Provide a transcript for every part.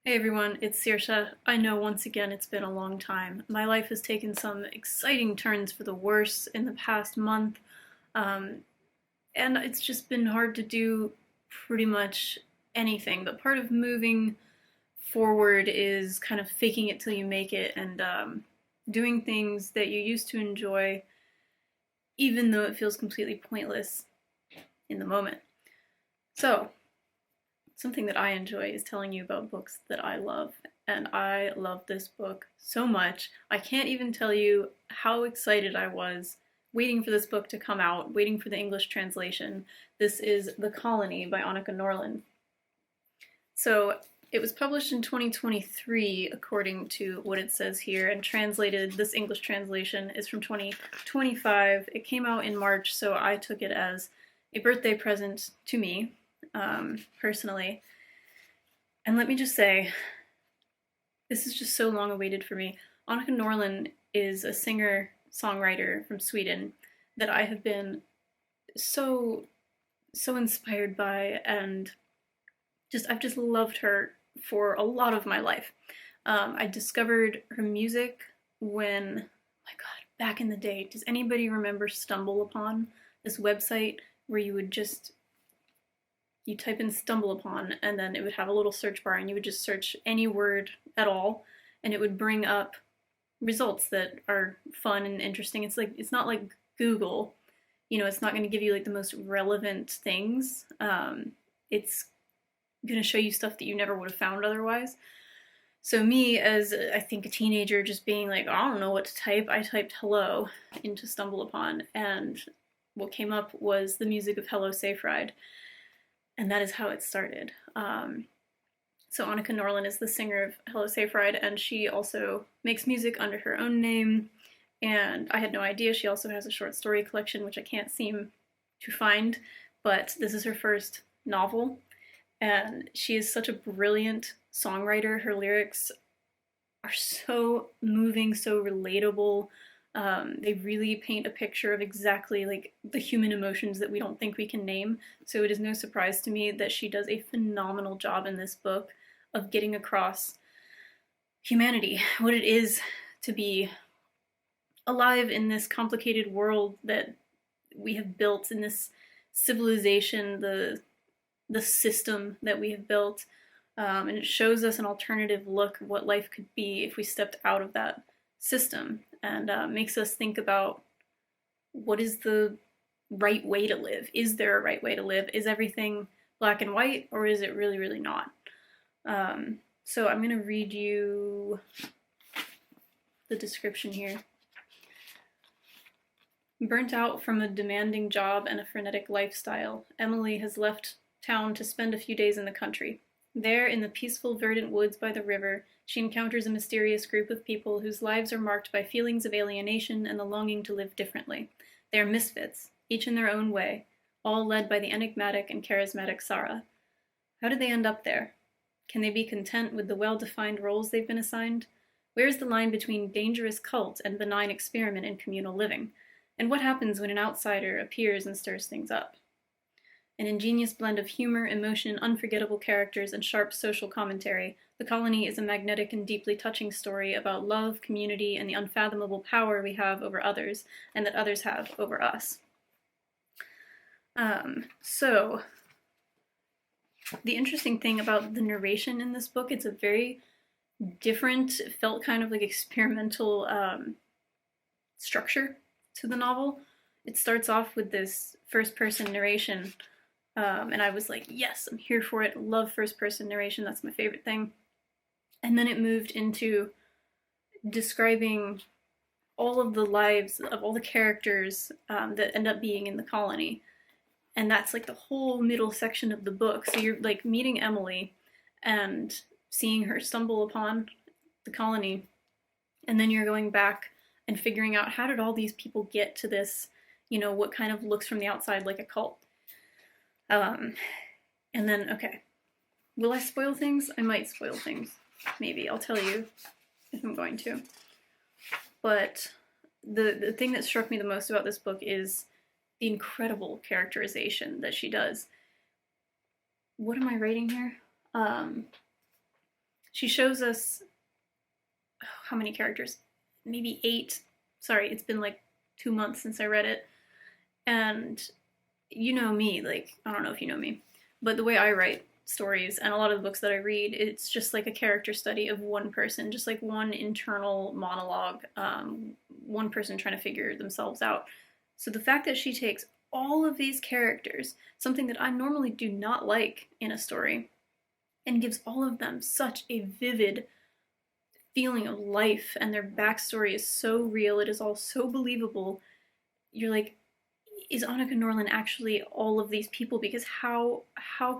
Hey everyone, it's Saoirse. I know once again it's been a long time. My life has taken some exciting turns for the worse in the past month, um, and it's just been hard to do pretty much anything. But part of moving forward is kind of faking it till you make it and doing things that you used to enjoy, even though it feels completely pointless in the moment. So, something that I enjoy is telling you about books that I love, and I love this book so much. I can't even tell you how excited I was waiting for this book to come out, waiting for the English translation. This is The Colony by Annika Norlin. So it was published in 2023, according to what it says here, and translated, this English translation is from 2025. It came out in March, so I took it as a birthday present to me, personally. And let me just say, this is just so long awaited for me. Annika Norlin is a singer-songwriter from Sweden that I have been so inspired by, and I've just loved her for a lot of my life. I discovered her music when, my God, back in the day. Does anybody remember Stumble Upon? This website where you type in Stumble Upon, and then it would have a little search bar, and you would just search any word at all, and it would bring up results that are fun and interesting. It's not like Google, it's not going to give you like the most relevant things. It's going to show you stuff that you never would have found otherwise. So me, as I think a teenager, just being like, I don't know what to type, I typed hello into Stumble Upon, and what came up was the music of Hello Safe Ride. And that is how it started. So Annika Norlin is the singer of Hello Safe Ride, and she also makes music under her own name. And I had no idea. She also has a short story collection, which I can't seem to find, but this is her first novel. And she is such a brilliant songwriter. Her lyrics are so moving, so relatable. They really paint a picture of exactly like the human emotions that we don't think we can name. So it is no surprise to me that she does a phenomenal job in this book of getting across humanity, what it is to be alive in this complicated world that we have built, in this civilization, the system that we have built. And it shows us an alternative look of what life could be if we stepped out of that system, and makes us think about what is the right way to live. Is there a right way to live? Is everything black and white, or is it really, really not? So I'm going to read you the description here. Burnt out from a demanding job and a frenetic lifestyle, Emily has left town to spend a few days in the country. There, in the peaceful, verdant woods by the river, she encounters a mysterious group of people whose lives are marked by feelings of alienation and the longing to live differently. They are misfits, each in their own way, all led by the enigmatic and charismatic Sarah. How did they end up there? Can they be content with the well-defined roles they've been assigned? Where is the line between dangerous cult and benign experiment in communal living? And what happens when an outsider appears and stirs things up? An ingenious blend of humor, emotion, unforgettable characters, and sharp social commentary, The Colony is a magnetic and deeply touching story about love, community, and the unfathomable power we have over others, and that others have over us. So, the interesting thing about the narration in this book, it's a very different, it felt kind of like experimental structure to the novel. It starts off with this first-person narration, and I was like, yes, I'm here for it. Love first-person narration. That's my favorite thing. And then it moved into describing all of the lives of all the characters that end up being in the colony. And that's like the whole middle section of the book. So you're like meeting Emily and seeing her stumble upon the colony. And then you're going back and figuring out, how did all these people get to this, what kind of looks from the outside like a cult. And then, okay, will I spoil things? I might spoil things. Maybe. I'll tell you if I'm going to. But the thing that struck me the most about this book is the incredible characterization that she does. What am I writing here? she shows us, how many characters? Maybe 8. Sorry, it's been like 2 months since I read it. And you know me, like, I don't know if you know me, but the way I write stories and a lot of the books that I read, it's just like a character study of one person, just like one internal monologue, one person trying to figure themselves out. So the fact that she takes all of these characters, something that I normally do not like in a story, and gives all of them such a vivid feeling of life, and their backstory is so real, it is all so believable. You're like, is Annika Norlin actually all of these people? Because how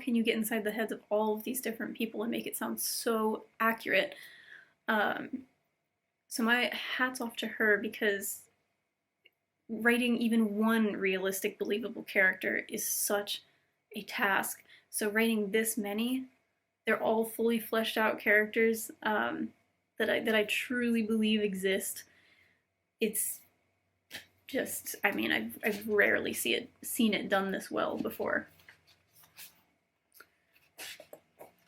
can you get inside the heads of all of these different people and make it sound so accurate? So my hat's off to her, because writing even one realistic, believable character is such a task. So writing this many, they're all fully fleshed out characters that I truly believe exist. It's just, I mean, I've rarely seen it done this well before.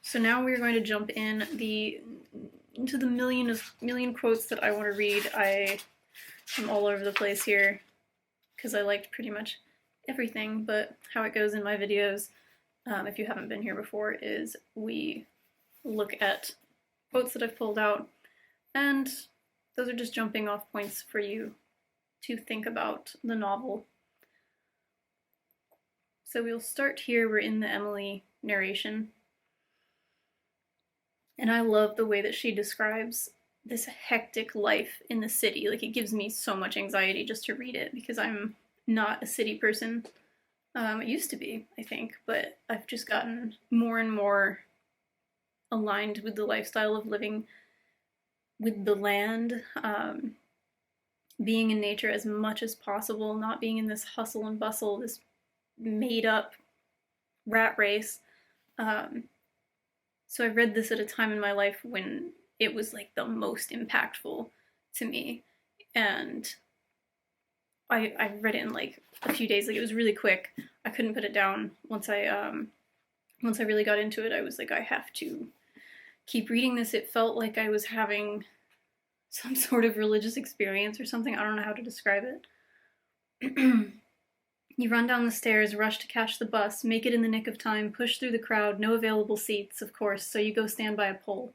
So now we're going to jump into the million quotes that I want to read. I am all over the place here because I liked pretty much everything, but how it goes in my videos, if you haven't been here before, is we look at quotes that I've pulled out, and those are just jumping off points for you to think about the novel. So we'll start here. We're in the Emily narration. And I love the way that she describes this hectic life in the city. Like, it gives me so much anxiety just to read it, because I'm not a city person. I used to be, I think, but I've just gotten more and more aligned with the lifestyle of living with the land, being in nature as much as possible, not being in this hustle and bustle, this made-up rat race. So I read this at a time in my life when it was like the most impactful to me, and I read it in like a few days. Like, it was really quick. I couldn't put it down. Once I really got into it, I was like, I have to keep reading this. It felt like I was having some sort of religious experience or something. I don't know how to describe it. You run down the stairs, rush to catch the bus, make it in the nick of time, push through the crowd, no available seats, of course, so you go stand by a pole.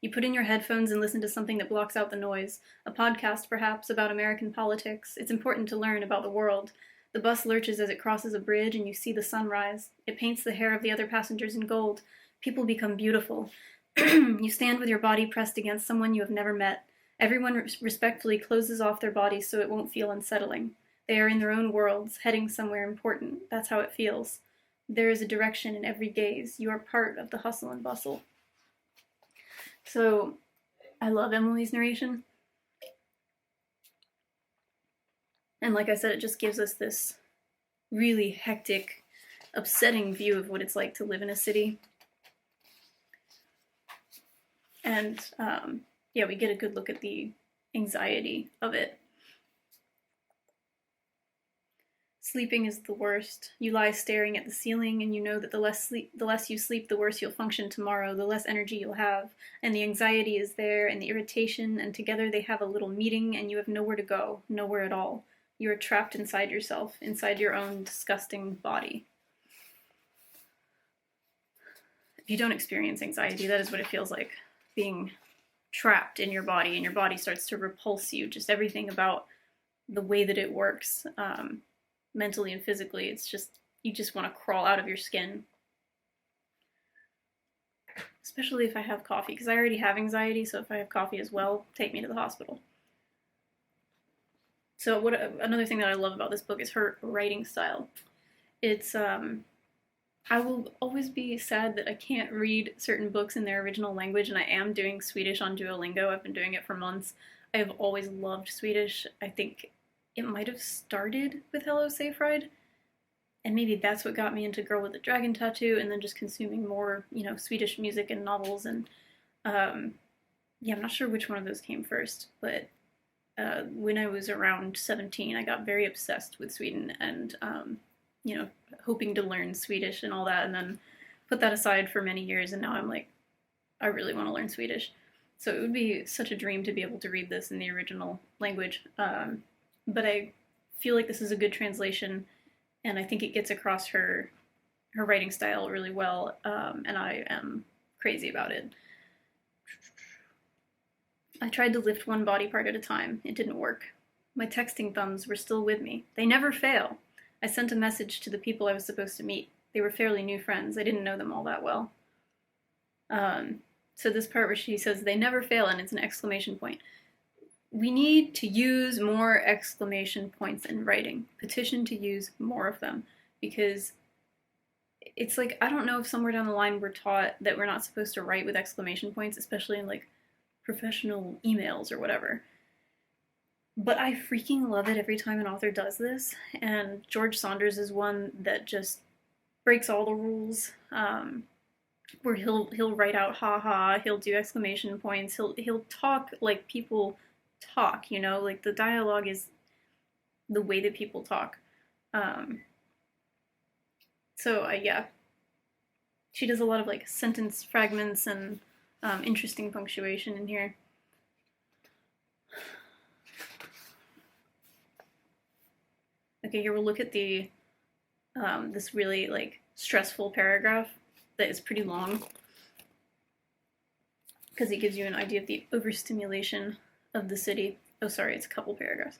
You put in your headphones and listen to something that blocks out the noise. A podcast, perhaps, about American politics. It's important to learn about the world. The bus lurches as it crosses a bridge, and you see the sunrise. It paints the hair of the other passengers in gold. People become beautiful. You stand with your body pressed against someone you have never met. Everyone respectfully closes off their bodies so it won't feel unsettling. They are in their own worlds, heading somewhere important. That's how it feels. There is a direction in every gaze. You are part of the hustle and bustle. So, I love Emily's narration. And like I said, it just gives us this really hectic, upsetting view of what it's like to live in a city. And, yeah, we get a good look at the anxiety of it. Sleeping is the worst. You lie staring at the ceiling, and you know that the less you sleep, the worse you'll function tomorrow, the less energy you'll have, and the anxiety is there, and the irritation, and together they have a little meeting, and you have nowhere to go, nowhere at all. You are trapped inside yourself, inside your own disgusting body. If you don't experience anxiety, that is what it feels like, being trapped in your body, and your body starts to repulse you, just everything about the way that it works. Mentally and physically, it's just, you just want to crawl out of your skin. Especially if I have coffee, because I already have anxiety, so if I have coffee as well, take me to the hospital. So another thing that I love about this book is her writing style. It's, I will always be sad that I can't read certain books in their original language, and I am doing Swedish on Duolingo. I've been doing it for months. I have always loved Swedish. I think it might have started with Hello Saoirse-Ibarguen, and maybe that's what got me into Girl with the Dragon Tattoo, and then just consuming more, Swedish music and novels, and yeah, I'm not sure which one of those came first, but when I was around 17, I got very obsessed with Sweden, and, hoping to learn Swedish and all that, and then put that aside for many years, and now I'm like I really want to learn Swedish. So it would be such a dream to be able to read this in the original language. But I feel like this is a good translation, and I think it gets across her writing style really well, and I am crazy about it. I tried to lift one body part at a time. It didn't work. My texting thumbs were still with me. They never fail. I sent a message to the people I was supposed to meet. They were fairly new friends. I didn't know them all that well. So this part where she says, they never fail, and it's an exclamation point. We need to use more exclamation points in writing. Petition to use more of them. Because it's like, I don't know if somewhere down the line we're taught that we're not supposed to write with exclamation points, especially in like professional emails or whatever. But I freaking love it every time an author does this, and George Saunders is one that just breaks all the rules. Where he'll write out haha, he'll do exclamation points, he'll talk like people talk, you know, like the dialogue is the way that people talk. So yeah, she does a lot of like sentence fragments and interesting punctuation in here. Okay, here we'll look at the this really like stressful paragraph that is pretty long because it gives you an idea of the overstimulation of the city. Oh, sorry, it's a couple paragraphs.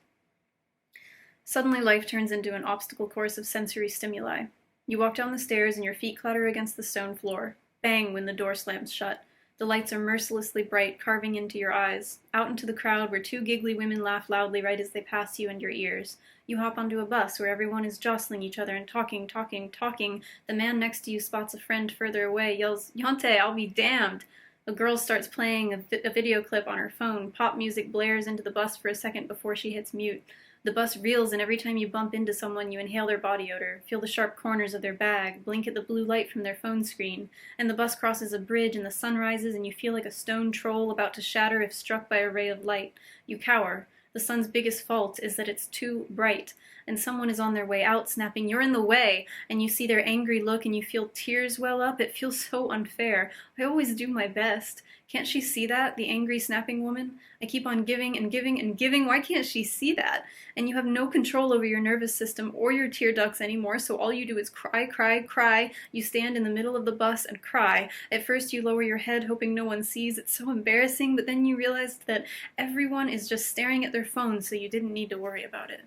Suddenly life turns into an obstacle course of sensory stimuli. You walk down the stairs and your feet clatter against the stone floor. Bang when the door slams shut. The lights are mercilessly bright, carving into your eyes. Out into the crowd where two giggly women laugh loudly right as they pass you and your ears. You hop onto a bus where everyone is jostling each other and talking. The man next to you spots a friend further away, yells, Yonte, I'll be damned. A girl starts playing a video clip on her phone. Pop music blares into the bus for a second before she hits mute. The bus reels, and every time you bump into someone, you inhale their body odor, feel the sharp corners of their bag, blink at the blue light from their phone screen, and the bus crosses a bridge and the sun rises and you feel like a stone troll about to shatter if struck by a ray of light. You cower. The sun's biggest fault is that it's too bright, and someone is on their way out snapping, you're in the way, and you see their angry look and you feel tears well up. It feels so unfair. I always do my best. Can't she see that, the angry snapping woman? I keep on giving and giving and giving. Why can't she see that? And you have no control over your nervous system or your tear ducts anymore, so all you do is cry, cry, cry. You stand in the middle of the bus and cry. At first you lower your head, hoping no one sees. It's so embarrassing, but then you realize that everyone is just staring at their phones, so you didn't need to worry about it.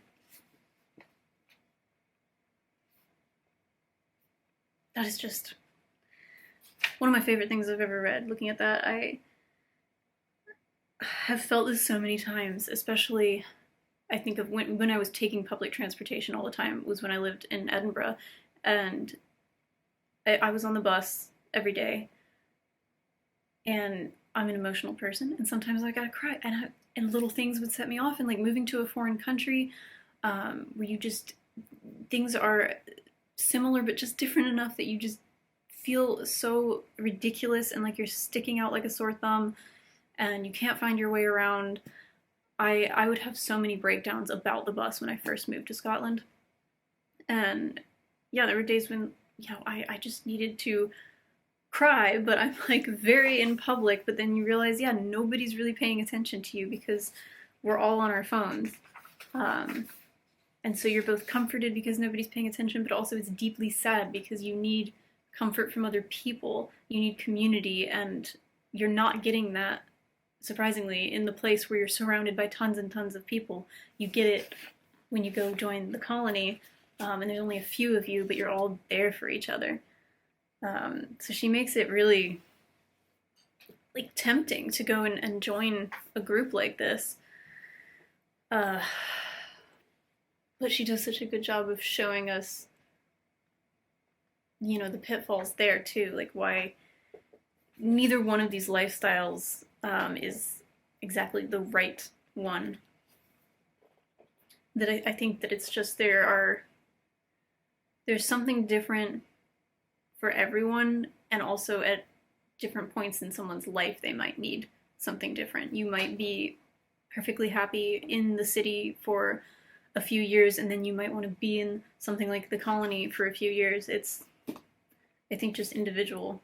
That is just one of my favorite things I've ever read. Looking at that, I have felt this so many times, especially I think of when I was taking public transportation all the time. It was when I lived in Edinburgh, and I was on the bus every day, and I'm an emotional person, and sometimes I gotta cry, and little things would set me off, and like moving to a foreign country, where you just, things are similar but just different enough that you just feel so ridiculous and like you're sticking out like a sore thumb and you can't find your way around. I would have so many breakdowns about the bus when I first moved to Scotland. And yeah, there were days when, you know, I just needed to cry, but I'm like very in public, but then you realize, yeah, nobody's really paying attention to you because we're all on our phones. And so you're both comforted because nobody's paying attention, but also it's deeply sad because you need comfort from other people. You need community, and you're not getting that, surprisingly, in the place where you're surrounded by tons and tons of people. You get it when you go join the colony, and there's only a few of you, but you're all there for each other. So she makes it really like tempting to go and join a group like this. But she does such a good job of showing us, you know, the pitfalls there too, like why neither one of these lifestyles is exactly the right one. That I think that it's just there's something different for everyone, and also at different points in someone's life they might need something different. You might be perfectly happy in the city for a few years, and then you might want to be in something like the colony for a few years. It's, I think, just individual.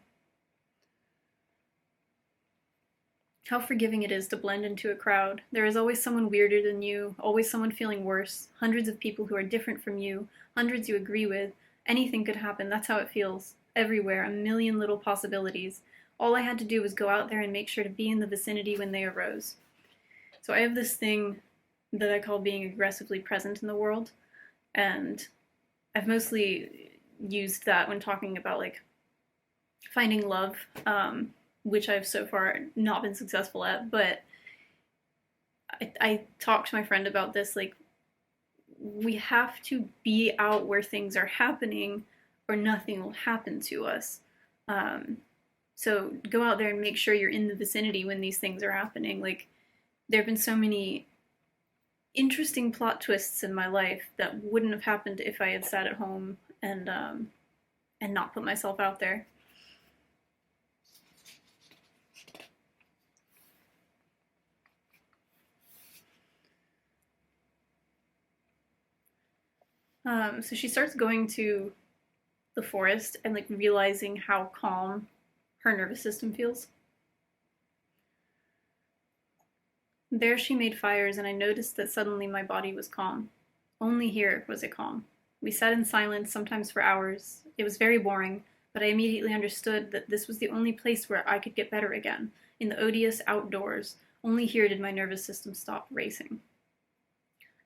how forgiving it is to blend into a crowd. There is always someone weirder than you, always someone feeling worse, hundreds of people who are different from you, hundreds you agree with. Anything could happen, that's how it feels. Everywhere, a million little possibilities. All I had to do was go out there and make sure to be in the vicinity when they arose. So I have this thing that I call being aggressively present in the world, and I've mostly used that when talking about like finding love, which I've so far not been successful at, but I talked to my friend about this, like, we have to be out where things are happening or nothing will happen to us. So go out there and make sure you're in the vicinity when these things are happening. Like, there have been so many interesting plot twists in my life that wouldn't have happened if I had sat at home and not put myself out there. So she starts going to the forest and like realizing how calm her nervous system feels. There she made fires, and I noticed that suddenly my body was calm. Only here was it calm. We sat in silence, sometimes for hours. It was very boring, but I immediately understood that this was the only place where I could get better again, in the odious outdoors. Only here did my nervous system stop racing.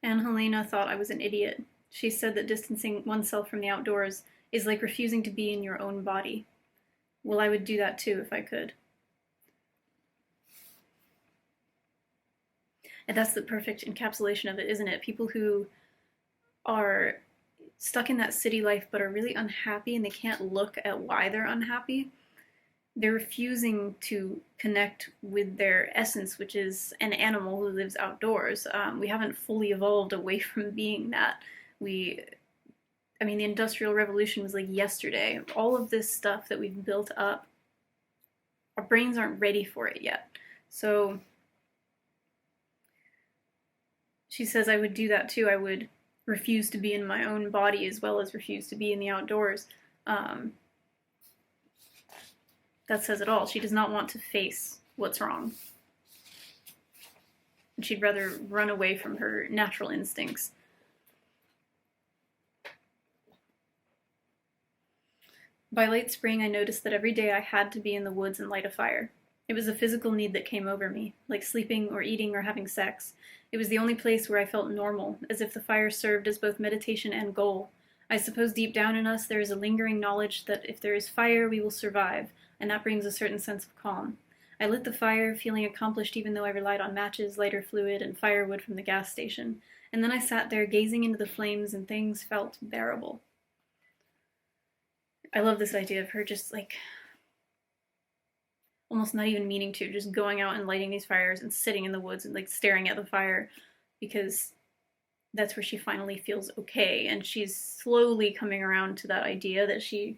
Aunt Helena thought I was an idiot. She said that distancing oneself from the outdoors is like refusing to be in your own body. Well, I would do that too if I could. And that's the perfect encapsulation of it, isn't it? People who are stuck in that city life but are really unhappy and they can't look at why they're unhappy. They're refusing to connect with their essence, which is an animal who lives outdoors. We haven't fully evolved away from being that. The Industrial Revolution was like yesterday. All of this stuff that we've built up, our brains aren't ready for it yet. So she says I would do that too. I would refuse to be in my own body as well as refuse to be in the outdoors. That says it all. She does not want to face what's wrong. And she'd rather run away from her natural instincts. By late spring, I noticed that every day I had to be in the woods and light a fire. It was a physical need that came over me, like sleeping or eating or having sex. It was the only place where I felt normal, as if the fire served as both meditation and goal. I suppose deep down in us there is a lingering knowledge that if there is fire, we will survive, and that brings a certain sense of calm. I lit the fire, feeling accomplished even though I relied on matches, lighter fluid, and firewood from the gas station. And then I sat there gazing into the flames and things felt bearable. I love this idea of her just like almost not even meaning to, just going out and lighting these fires and sitting in the woods and like staring at the fire, because that's where she finally feels okay. And she's slowly coming around to that idea that she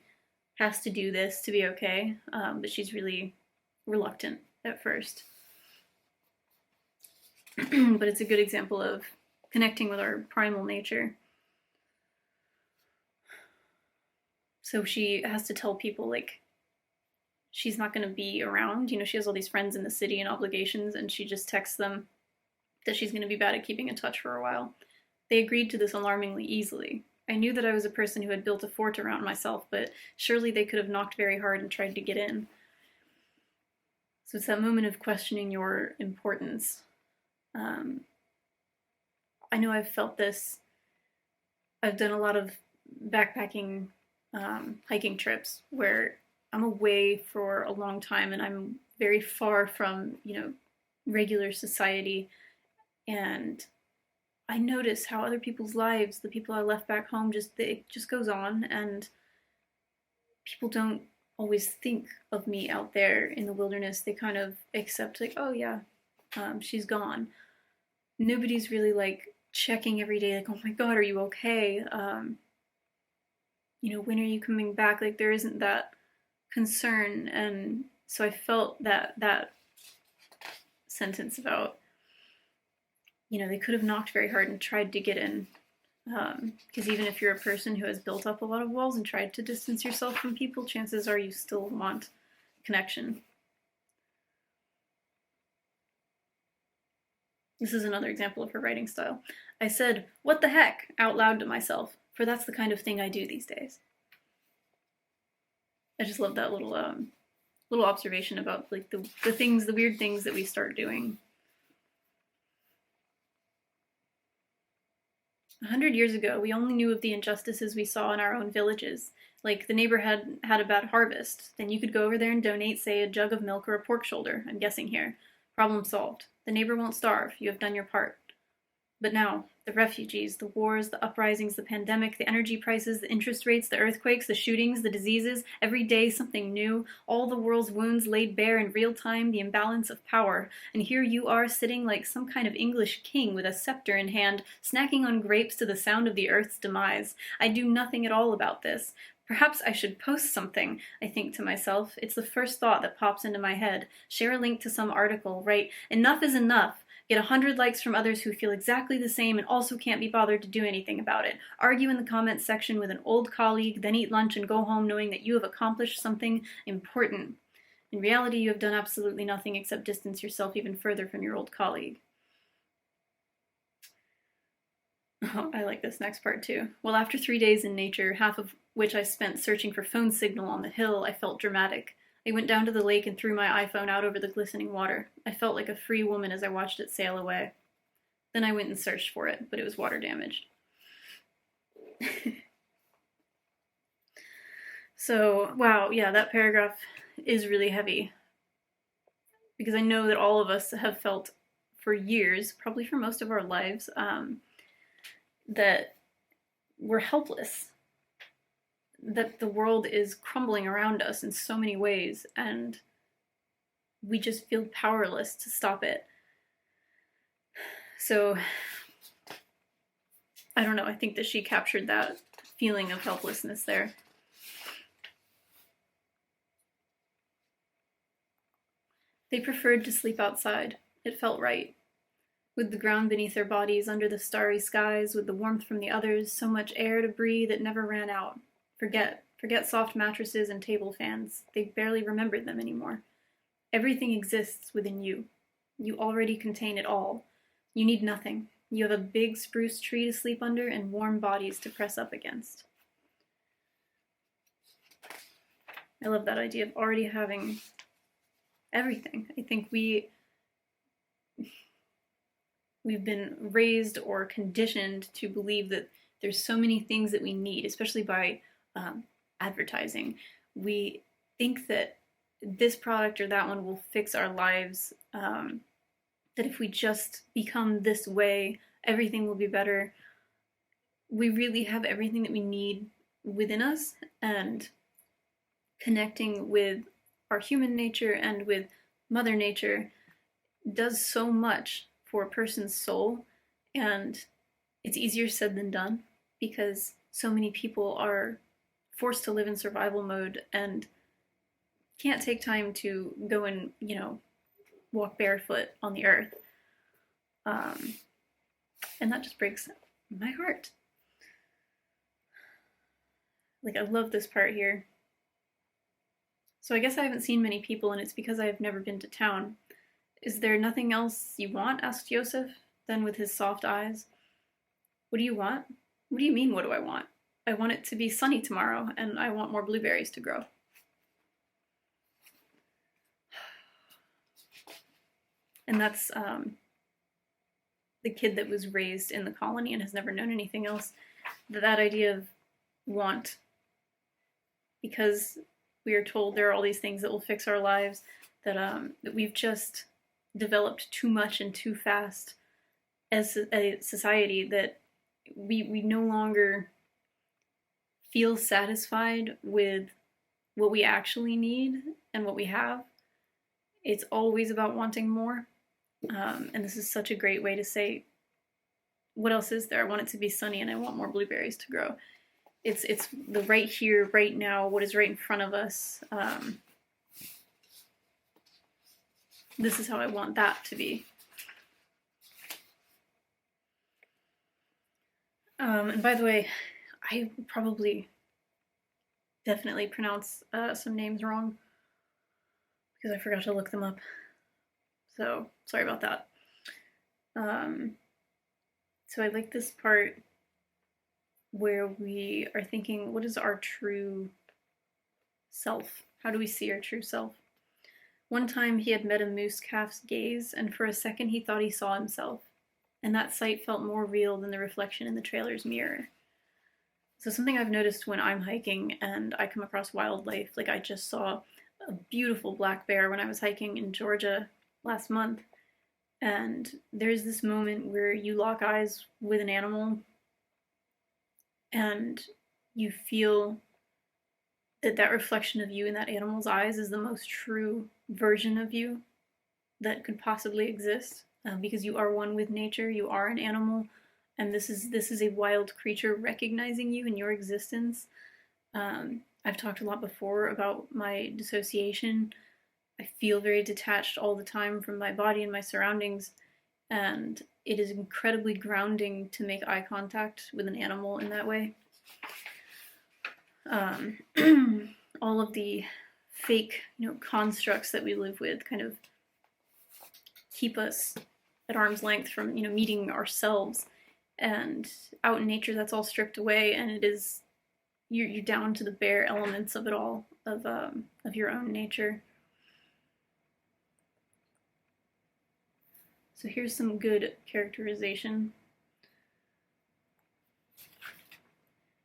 has to do this to be okay, but she's really reluctant at first. But it's a good example of connecting with our primal nature. So she has to tell people, like, she's not going to be around. You know, she has all these friends in the city and obligations, and she just texts them that she's going to be bad at keeping in touch for a while. They agreed to this alarmingly easily. I knew that I was a person who had built a fort around myself, but surely they could have knocked very hard and tried to get in. So it's that moment of questioning your importance. I know I've felt this. I've done a lot of backpacking, hiking trips where I'm away for a long time and I'm very far from, regular society. And I notice how other people's lives, the people I left back home, it just goes on, and people don't always think of me out there in the wilderness. They kind of accept, like, oh yeah, she's gone. Nobody's really like checking every day, like, oh my god, are you okay? When are you coming back? Like, there isn't that concern. And so I felt that sentence about, they could have knocked very hard and tried to get in. Because even if you're a person who has built up a lot of walls and tried to distance yourself from people, chances are you still want connection. This is another example of her writing style. I said, "What the heck?" out loud to myself, for that's the kind of thing I do these days. I just love that little observation about like the weird things that we start doing. 100 years ago, we only knew of the injustices we saw in our own villages. Like, the neighbor had a bad harvest. Then you could go over there and donate, say, a jug of milk or a pork shoulder, I'm guessing here. Problem solved. The neighbor won't starve. You have done your part. But now, the refugees, the wars, the uprisings, the pandemic, the energy prices, the interest rates, the earthquakes, the shootings, the diseases, every day something new, all the world's wounds laid bare in real time, the imbalance of power. And here you are sitting like some kind of English king with a scepter in hand, snacking on grapes to the sound of the earth's demise. I do nothing at all about this. Perhaps I should post something, I think to myself. It's the first thought that pops into my head. Share a link to some article, write, "Enough is enough." Get 100 likes from others who feel exactly the same and also can't be bothered to do anything about it. Argue in the comments section with an old colleague, then eat lunch and go home knowing that you have accomplished something important. In reality, you have done absolutely nothing except distance yourself even further from your old colleague. Oh, I like this next part too. Well, after 3 days in nature, half of which I spent searching for phone signal on the hill, I felt dramatic. I went down to the lake and threw my iPhone out over the glistening water. I felt like a free woman as I watched it sail away. Then I went and searched for it, but it was water damaged. So, wow, yeah, that paragraph is really heavy. Because I know that all of us have felt for years, probably for most of our lives, that we're helpless. That the world is crumbling around us in so many ways, and we just feel powerless to stop it. So, I don't know, I think that she captured that feeling of helplessness there. They preferred to sleep outside. It felt right. With the ground beneath their bodies, under the starry skies, with the warmth from the others, so much air to breathe it never ran out. Forget soft mattresses and table fans. They barely remembered them anymore. Everything exists within you. You already contain it all. You need nothing. You have a big spruce tree to sleep under and warm bodies to press up against. I love that idea of already having everything. I think we've been raised or conditioned to believe that there's so many things that we need, especially by advertising. We think that this product or that one will fix our lives, that if we just become this way, everything will be better. We really have everything that we need within us, and connecting with our human nature and with Mother Nature does so much for a person's soul, and it's easier said than done because so many people are forced to live in survival mode and can't take time to go and, walk barefoot on the earth. And that just breaks my heart. Like, I love this part here. So I guess I haven't seen many people, and it's because I have never been to town. Is there nothing else you want? Asked Joseph, then with his soft eyes. What do you want? What do you mean, what do I want? I want it to be sunny tomorrow, and I want more blueberries to grow. And that's the kid that was raised in the colony and has never known anything else. That idea of want. Because we are told there are all these things that will fix our lives, that we've just developed too much and too fast as a society, that we no longer feel satisfied with what we actually need and what we have. It's always about wanting more. And this is such a great way to say, what else is there? I want it to be sunny and I want more blueberries to grow. It's the right here, right now, what is right in front of us. This is how I want that to be. And by the way, I probably definitely pronounce some names wrong because I forgot to look them up. So, sorry about that. So I like this part where we are thinking, what is our true self? How do we see our true self? One time he had met a moose calf's gaze, and for a second he thought he saw himself, and that sight felt more real than the reflection in the trailer's mirror. So something I've noticed when I'm hiking and I come across wildlife, like I just saw a beautiful black bear when I was hiking in Georgia last month, and there's this moment where you lock eyes with an animal and you feel that reflection of you in that animal's eyes is the most true version of you that could possibly exist, because you are one with nature, you are an animal, and this is a wild creature recognizing you in your existence. I've talked a lot before about my dissociation. I feel very detached all the time from my body and my surroundings, and it is incredibly grounding to make eye contact with an animal in that way. All of the fake, constructs that we live with kind of keep us at arm's length from, meeting ourselves. And out in nature, that's all stripped away, and it is you're down to the bare elements of it all, of your own nature. So here's some good characterization.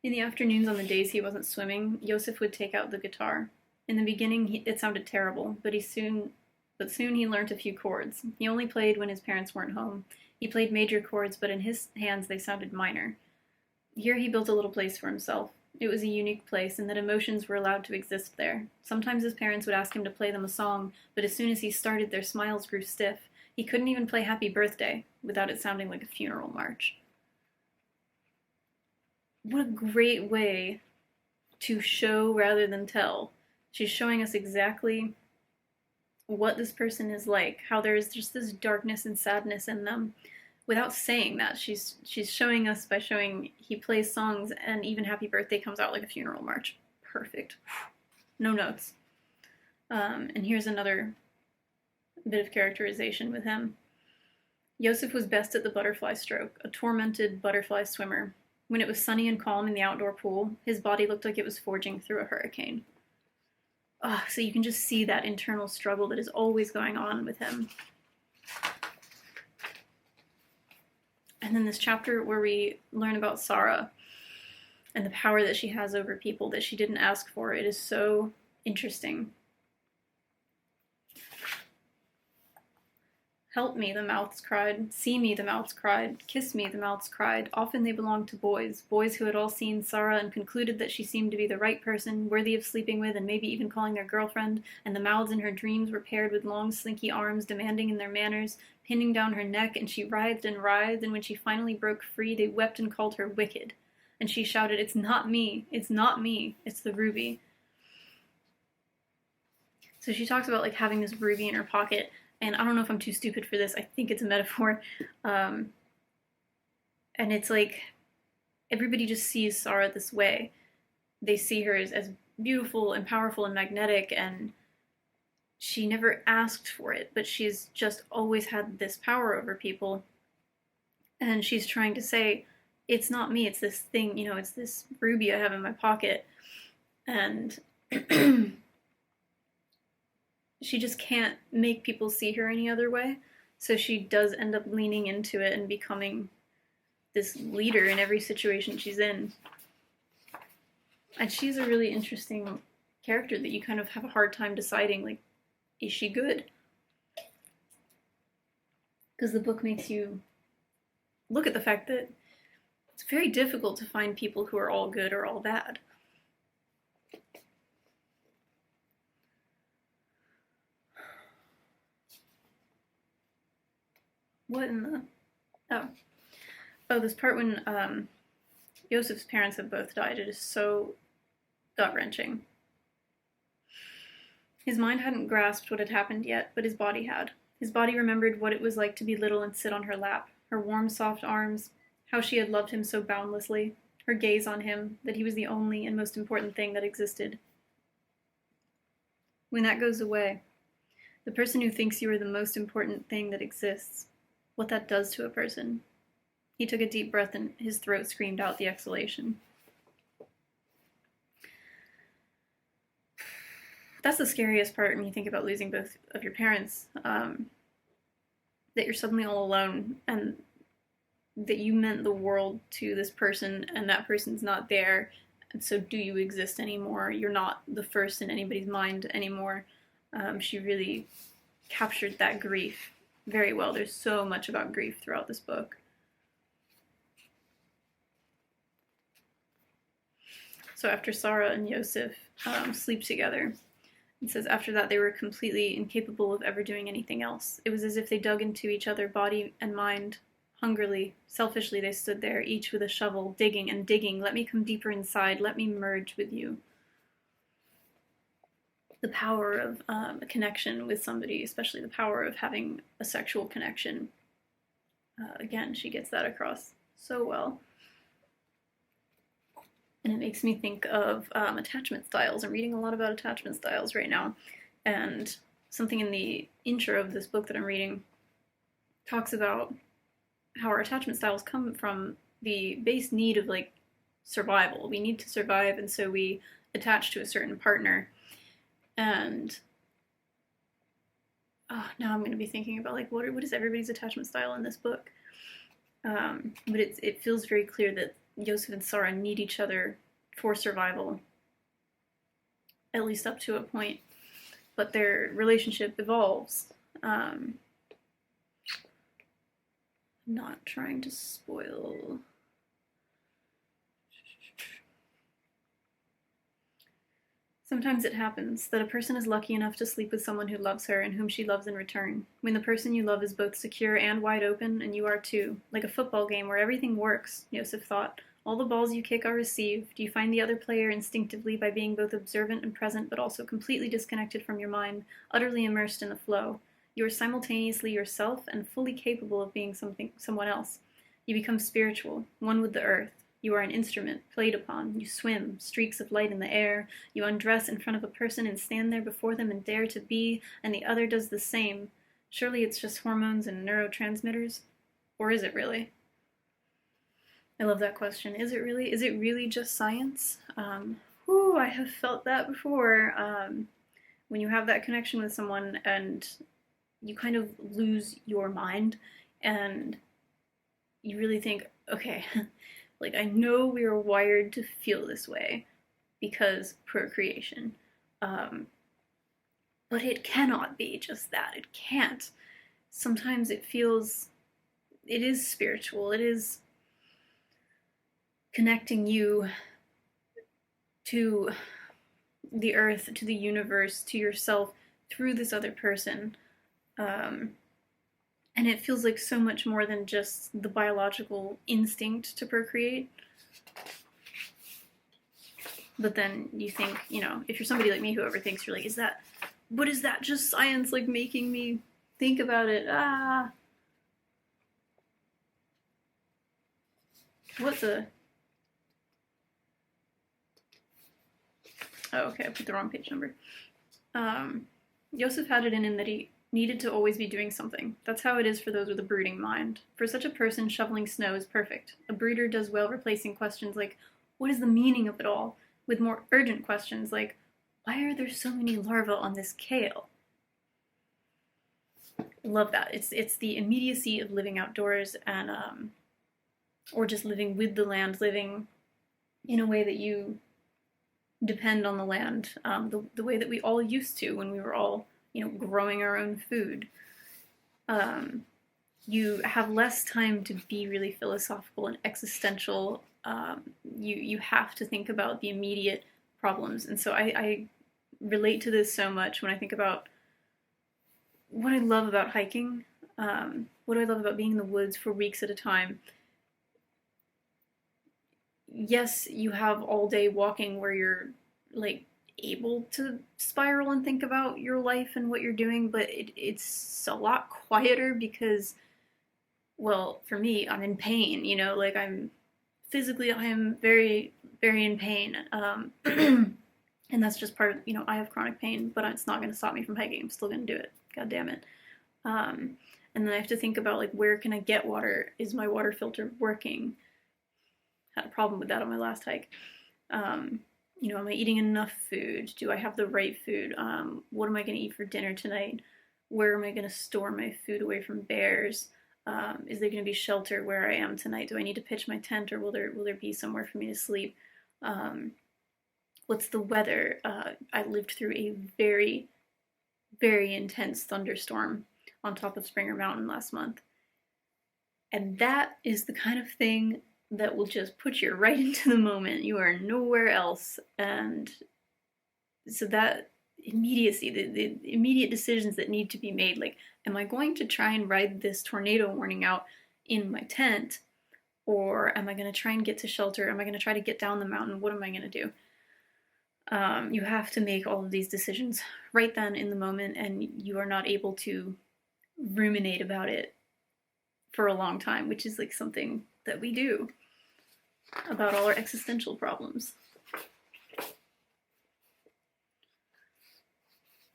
In the afternoons on the days he wasn't swimming, Josef would take out the guitar. In the beginning, it sounded terrible, but soon he learnt a few chords. He only played when his parents weren't home. He played major chords, but in his hands they sounded minor. Here he built a little place for himself. It was a unique place, in that emotions were allowed to exist there. Sometimes his parents would ask him to play them a song, but as soon as he started, their smiles grew stiff. He couldn't even play Happy Birthday without it sounding like a funeral march. What a great way to show rather than tell. She's showing us exactly what this person is like, how there's just this darkness and sadness in them, without saying that. She's showing us by showing he plays songs, and even Happy Birthday comes out like a funeral march. Perfect. No notes. And here's another bit of characterization with him. Josef was best at the butterfly stroke, a tormented butterfly swimmer. When it was sunny and calm in the outdoor pool, his body looked like it was forging through a hurricane. So you can just see that internal struggle that is always going on with him. And then this chapter where we learn about Sarah and the power that she has over people that she didn't ask for. It is so interesting. Help me, the mouths cried. See me, the mouths cried. Kiss me, the mouths cried. Often they belonged to boys who had all seen Sarah and concluded that she seemed to be the right person, worthy of sleeping with and maybe even calling their girlfriend, and the mouths in her dreams were paired with long, slinky arms, demanding in their manners, pinning down her neck, and she writhed, and when she finally broke free, they wept and called her wicked. And she shouted, "It's not me, it's not me, it's the ruby." So she talks about having this ruby in her pocket. And I don't know if I'm too stupid for this. I think it's a metaphor. And it's like everybody just sees Sarah this way. They see her as beautiful and powerful and magnetic, and she never asked for it, but she's just always had this power over people. And she's trying to say, it's not me, it's this thing, it's this ruby I have in my pocket. And she just can't make people see her any other way. So she does end up leaning into it and becoming this leader in every situation she's in. And she's a really interesting character that you kind of have a hard time deciding, is she good? Because the book makes you look at the fact that it's very difficult to find people who are all good or all bad. What in the... Oh, this part when Josef's parents have both died. It is so gut-wrenching. His mind hadn't grasped what had happened yet, but his body had. His body remembered what it was like to be little and sit on her lap, her warm, soft arms, how she had loved him so boundlessly, her gaze on him, that he was the only and most important thing that existed. When that goes away, the person who thinks you are the most important thing that exists what that does to a person. He took a deep breath and his throat screamed out the exhalation. That's the scariest part when you think about losing both of your parents, that you're suddenly all alone and that you meant the world to this person and that person's not there. And so do you exist anymore? You're not the first in anybody's mind anymore. She really captured that grief very well. There's so much about grief throughout this book. So after Sarah and Yosef sleep together, it says, after that they were completely incapable of ever doing anything else. It was as if they dug into each other, body and mind. Hungrily, selfishly they stood there, each with a shovel, digging and digging. Let me come deeper inside. Let me merge with you. The power of a connection with somebody, especially the power of having a sexual connection. Again, she gets that across so well. And it makes me think of attachment styles. I'm reading a lot about attachment styles right now. And something in the intro of this book that I'm reading talks about how our attachment styles come from the base need of like survival. We need to survive, and so we attach to a certain partner. And now I'm going to be thinking about like what is everybody's attachment style in this book. But it feels very clear that Yosef and Sarah need each other for survival, at least up to a point. But their relationship evolves. I'm not trying to spoil. Sometimes it happens that a person is lucky enough to sleep with someone who loves her and whom she loves in return. When the person you love is both secure and wide open, and you are too. Like a football game where everything works, Yosef thought. All the balls you kick are received. You find the other player instinctively by being both observant and present, but also completely disconnected from your mind, utterly immersed in the flow. You are simultaneously yourself and fully capable of being someone else. You become spiritual, one with the earth. You are an instrument, played upon. You swim, streaks of light in the air. You undress in front of a person and stand there before them and dare to be, and the other does the same. Surely it's just hormones and neurotransmitters? Or is it really? I love that question. Is it really? Is it really just science? I have felt that before. When you have that connection with someone and you kind of lose your mind and you really think, okay, like, I know we are wired to feel this way because procreation. But it cannot be just that. It can't. Sometimes it is spiritual. It is connecting you to the earth, to the universe, to yourself through this other person. And it feels like so much more than just the biological instinct to procreate. But then you think, if you're somebody like me who overthinks, you're like, what is that just science, like, making me think about it? Oh, okay, I put the wrong page number. Yosef had it in him that he needed to always be doing something. That's how it is for those with a brooding mind. For such a person, shoveling snow is perfect. A brooder does well replacing questions like, what is the meaning of it all? With more urgent questions like, why are there so many larvae on this kale? Love that. It's the immediacy of living outdoors and or just living with the land, living in a way that you depend on the land, the way that we all used to when we were all growing our own food. You have less time to be really philosophical and existential. You have to think about the immediate problems. And so I relate to this so much when I think about what I love about hiking, what do I love about being in the woods for weeks at a time. Yes, you have all day walking where you're like able to spiral and think about your life and what you're doing, but it's a lot quieter because, well, for me, I'm in pain, like I am very, very in pain. And that's just part of, I have chronic pain, but it's not going to stop me from hiking. I'm still going to do it. God damn it. And then I have to think about like, where can I get water? Is my water filter working? Had a problem with that on my last hike. You know, am I eating enough food? Do I have the right food? What am I going to eat for dinner tonight? Where am I going to store my food away from bears? Is there going to be shelter where I am tonight? Do I need to pitch my tent, or will there be somewhere for me to sleep? What's the weather? I lived through a very, very intense thunderstorm on top of Springer Mountain last month. And that is the kind of thing that will just put you right into the moment. You are nowhere else. And so that immediacy, the immediate decisions that need to be made, like, am I going to try and ride this tornado warning out in my tent? Or am I going to try and get to shelter? Am I going to try to get down the mountain? What am I going to do? You have to make all of these decisions right then in the moment, and you are not able to ruminate about it for a long time, which is like something that we do about all our existential problems.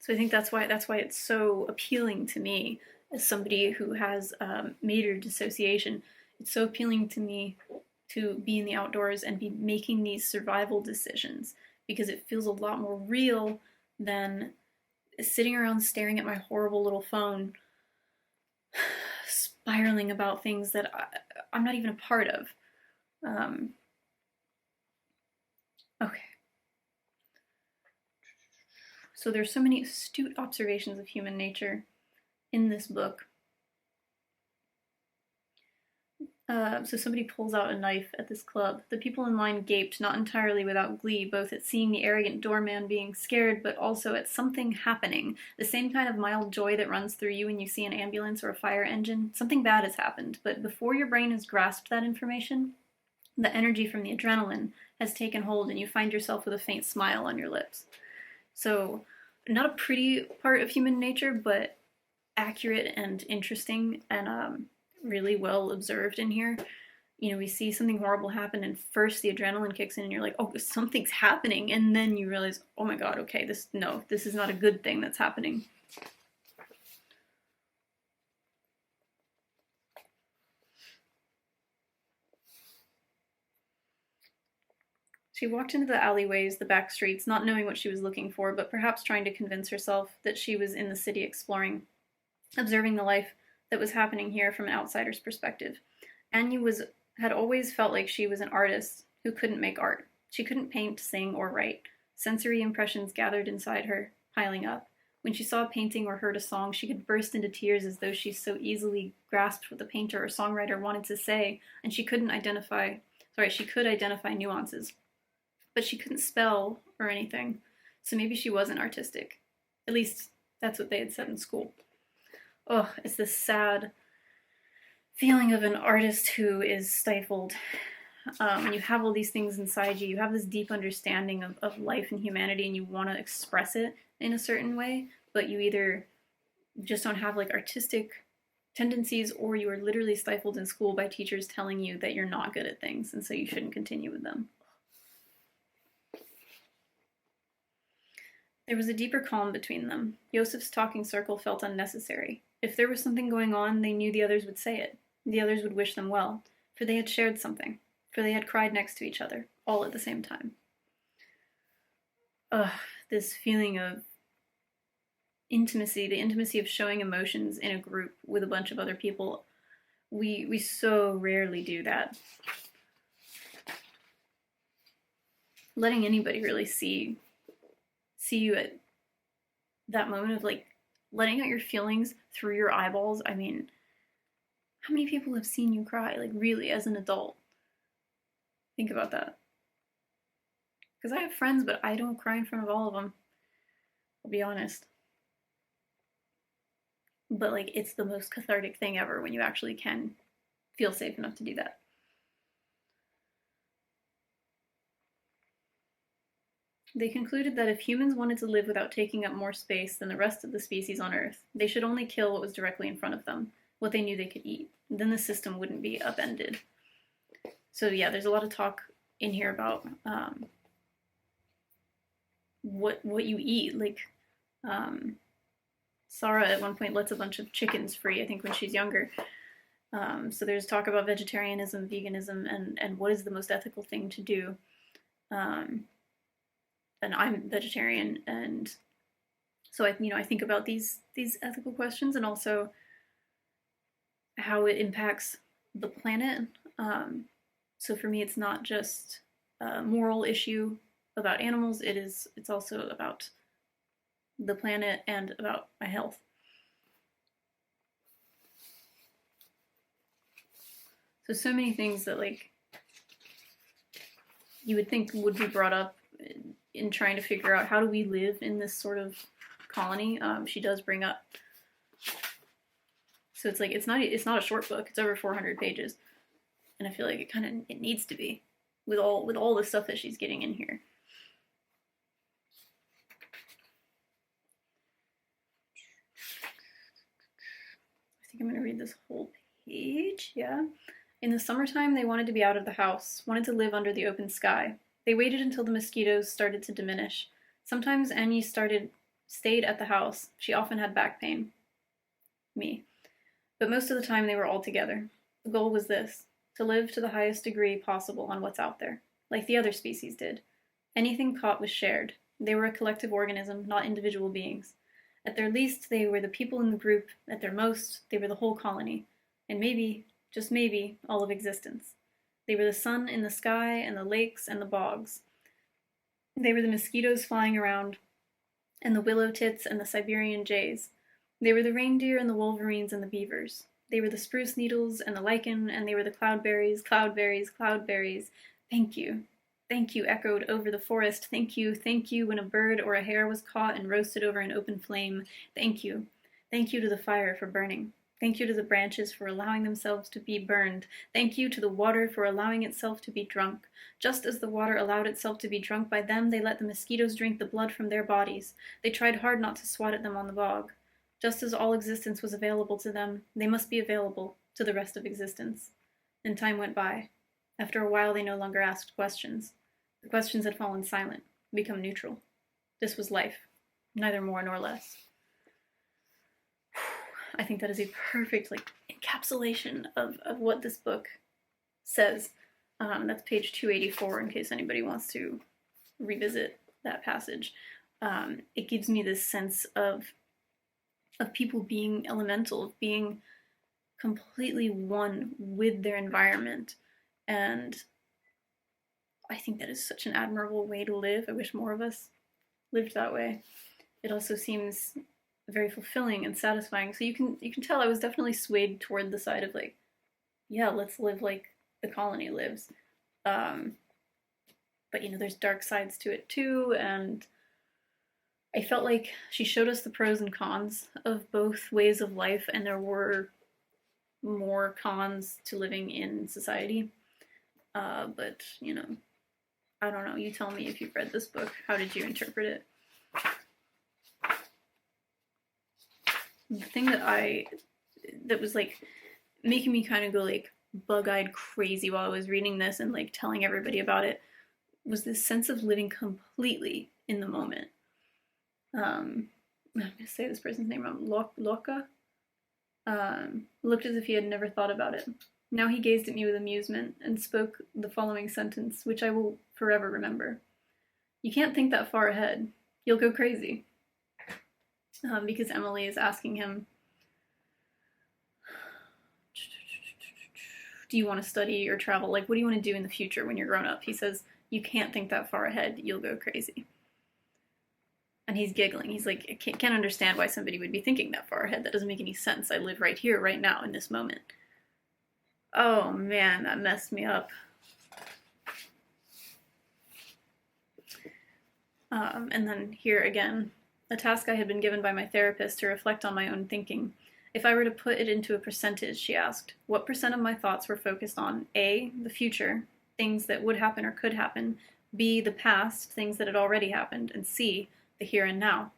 So I think that's why it's so appealing to me as somebody who has major dissociation. It's so appealing to me to be in the outdoors and be making these survival decisions, because it feels a lot more real than sitting around staring at my horrible little phone, spiraling about things that I'm not even a part of. Okay. So there's so many astute observations of human nature in this book. So somebody pulls out a knife at this club. The people in line gaped, not entirely without glee, both at seeing the arrogant doorman being scared, but also at something happening. The same kind of mild joy that runs through you when you see an ambulance or a fire engine. Something bad has happened, but before your brain has grasped that information, the energy from the adrenaline has taken hold, and you find yourself with a faint smile on your lips. So, not a pretty part of human nature, but accurate and interesting, and really well observed in here. You know, we see something horrible happen, and first the adrenaline kicks in, and you're like, oh, something's happening, and then you realize, oh my god, okay, this is not a good thing that's happening. She walked into the alleyways, the back streets, not knowing what she was looking for, but perhaps trying to convince herself that she was in the city exploring, observing the life that was happening here from an outsider's perspective. Anya had always felt like she was an artist who couldn't make art. She couldn't paint, sing, or write. Sensory impressions gathered inside her, piling up. When she saw a painting or heard a song, she could burst into tears as though she so easily grasped what the painter or songwriter wanted to say, and she could identify nuances. But she couldn't spell or anything, so maybe she wasn't artistic. At least, that's what they had said in school. Oh, it's this sad feeling of an artist who is stifled. When you have all these things inside you, you have this deep understanding of life and humanity, and you want to express it in a certain way, but you either just don't have like artistic tendencies, or you are literally stifled in school by teachers telling you that you're not good at things, and so you shouldn't continue with them. There was a deeper calm between them. Yosef's talking circle felt unnecessary. If there was something going on, they knew the others would say it. The others would wish them well, for they had shared something, for they had cried next to each other, all at the same time. This feeling of intimacy, the intimacy of showing emotions in a group with a bunch of other people. We so rarely do that. Letting anybody really see you at that moment of like letting out your feelings through your eyeballs. I mean, how many people have seen you cry, like really, as an adult? Think about that. Because I have friends, but I don't cry in front of all of them. I'll be honest. But like, it's the most cathartic thing ever when you actually can feel safe enough to do that. They concluded that if humans wanted to live without taking up more space than the rest of the species on Earth, they should only kill what was directly in front of them, what they knew they could eat. Then the system wouldn't be upended. So yeah, there's a lot of talk in here about what you eat. Like, Sarah at one point lets a bunch of chickens free, I think when she's younger. So there's talk about vegetarianism, veganism, and what is the most ethical thing to do. And I'm vegetarian, and so I think about these ethical questions, and also how it impacts the planet. So for me, it's not just a moral issue about animals. It's also about the planet and about my health. So many things that like you would think would be brought up in trying to figure out how do we live in this sort of colony. She does bring up. So it's like it's not a short book. It's over 400 pages, and I feel like it needs to be with all the stuff that she's getting in here. I think I'm gonna read this whole page. Yeah. In the summertime, they wanted to be out of the house, wanted to live under the open sky. They waited until the mosquitoes started to diminish. Sometimes Annie stayed at the house. She often had back pain. Me. But most of the time they were all together. The goal was this: to live to the highest degree possible on what's out there, like the other species did. Anything caught was shared. They were a collective organism, not individual beings. At their least, they were the people in the group. At their most, they were the whole colony. And maybe, just maybe, all of existence. They were the sun in the sky and the lakes and the bogs. They were the mosquitoes flying around and the willow tits and the Siberian jays. They were the reindeer and the wolverines and the beavers. They were the spruce needles and the lichen, and they were the cloudberries, cloudberries, cloudberries. Thank you. Thank you echoed over the forest. Thank you when a bird or a hare was caught and roasted over an open flame. Thank you. Thank you to the fire for burning. Thank you to the branches for allowing themselves to be burned. Thank you to the water for allowing itself to be drunk. Just as the water allowed itself to be drunk by them, they let the mosquitoes drink the blood from their bodies. They tried hard not to swat at them on the bog. Just as all existence was available to them, they must be available to the rest of existence. And time went by. After a while, they no longer asked questions. The questions had fallen silent, become neutral. This was life, neither more nor less. I think that is a perfect encapsulation of what this book says. That's page 284 in case anybody wants to revisit that passage. It gives me this sense of people being elemental, of being completely one with their environment. And I think that is such an admirable way to live. I wish more of us lived that way. It also seems very fulfilling and satisfying. So you can tell I was definitely swayed toward the side of yeah, let's live like the colony lives. But there's dark sides to it too, and I felt like she showed us the pros and cons of both ways of life, and there were more cons to living in society. But I don't know. You tell me if you've read this book. How did you interpret it? The thing that was making me kind of go bug-eyed crazy while I was reading this and telling everybody about it was this sense of living completely in the moment. I'm going to say this person's name wrong. Loka looked as if he had never thought about it. Now he gazed at me with amusement and spoke the following sentence, which I will forever remember. You can't think that far ahead. You'll go crazy. Because Emily is asking him, do you want to study or travel? What do you want to do in the future when you're grown up? He says, you can't think that far ahead. You'll go crazy. And he's giggling. He's like, I can't understand why somebody would be thinking that far ahead. That doesn't make any sense. I live right here, right now, in this moment. Oh man, that messed me up. And then here again, a task I had been given by my therapist to reflect on my own thinking. If I were to put it into a percentage, she asked, what % of my thoughts were focused on A, the future, things that would happen or could happen, B, the past, things that had already happened, and C, the here and now.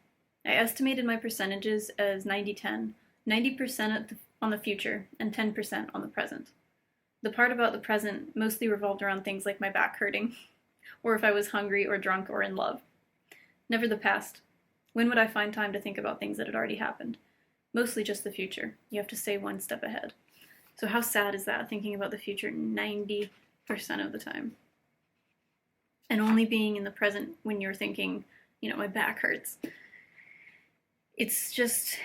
I estimated my percentages as 90-10, 90% on the future and 10% on the present. The part about the present mostly revolved around things like my back hurting, or if I was hungry or drunk or in love. Never the past. When would I find time to think about things that had already happened? mostly just the future. You have to stay one step ahead. So how sad is that, thinking about the future 90% of the time? And only being in the present when you're thinking, my back hurts. It's just,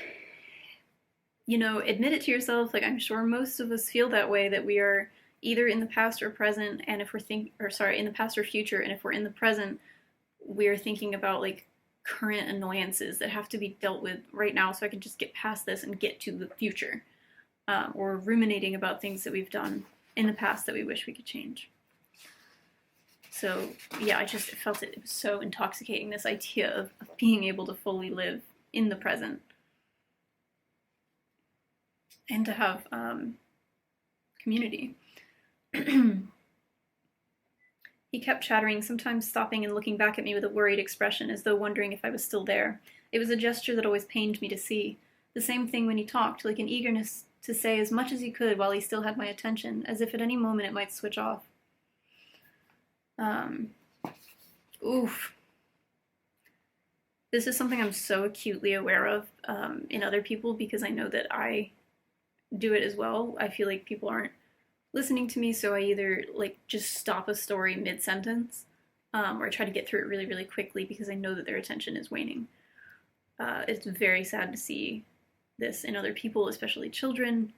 admit it to yourself. Like, I'm sure most of us feel that way, that we are either in the past or present, and if we're in the past or future, and if we're in the present, we're thinking about like current annoyances that have to be dealt with right now so I can just get past this and get to the future. Or ruminating about things that we've done in the past that we wish we could change. So yeah, I just felt it was so intoxicating, this idea of being able to fully live in the present. And to have community. He kept chattering, sometimes stopping and looking back at me with a worried expression, as though wondering if I was still there. It was a gesture that always pained me to see. The same thing when he talked, like an eagerness to say as much as he could while he still had my attention, as if at any moment it might switch off. Oof. This is something I'm so acutely aware of in other people, because I know that I do it as well. I feel like people aren't listening to me, so I either like just stop a story mid-sentence, or try to get through it really, really quickly because I know that their attention is waning. It's very sad to see this in other people, especially children,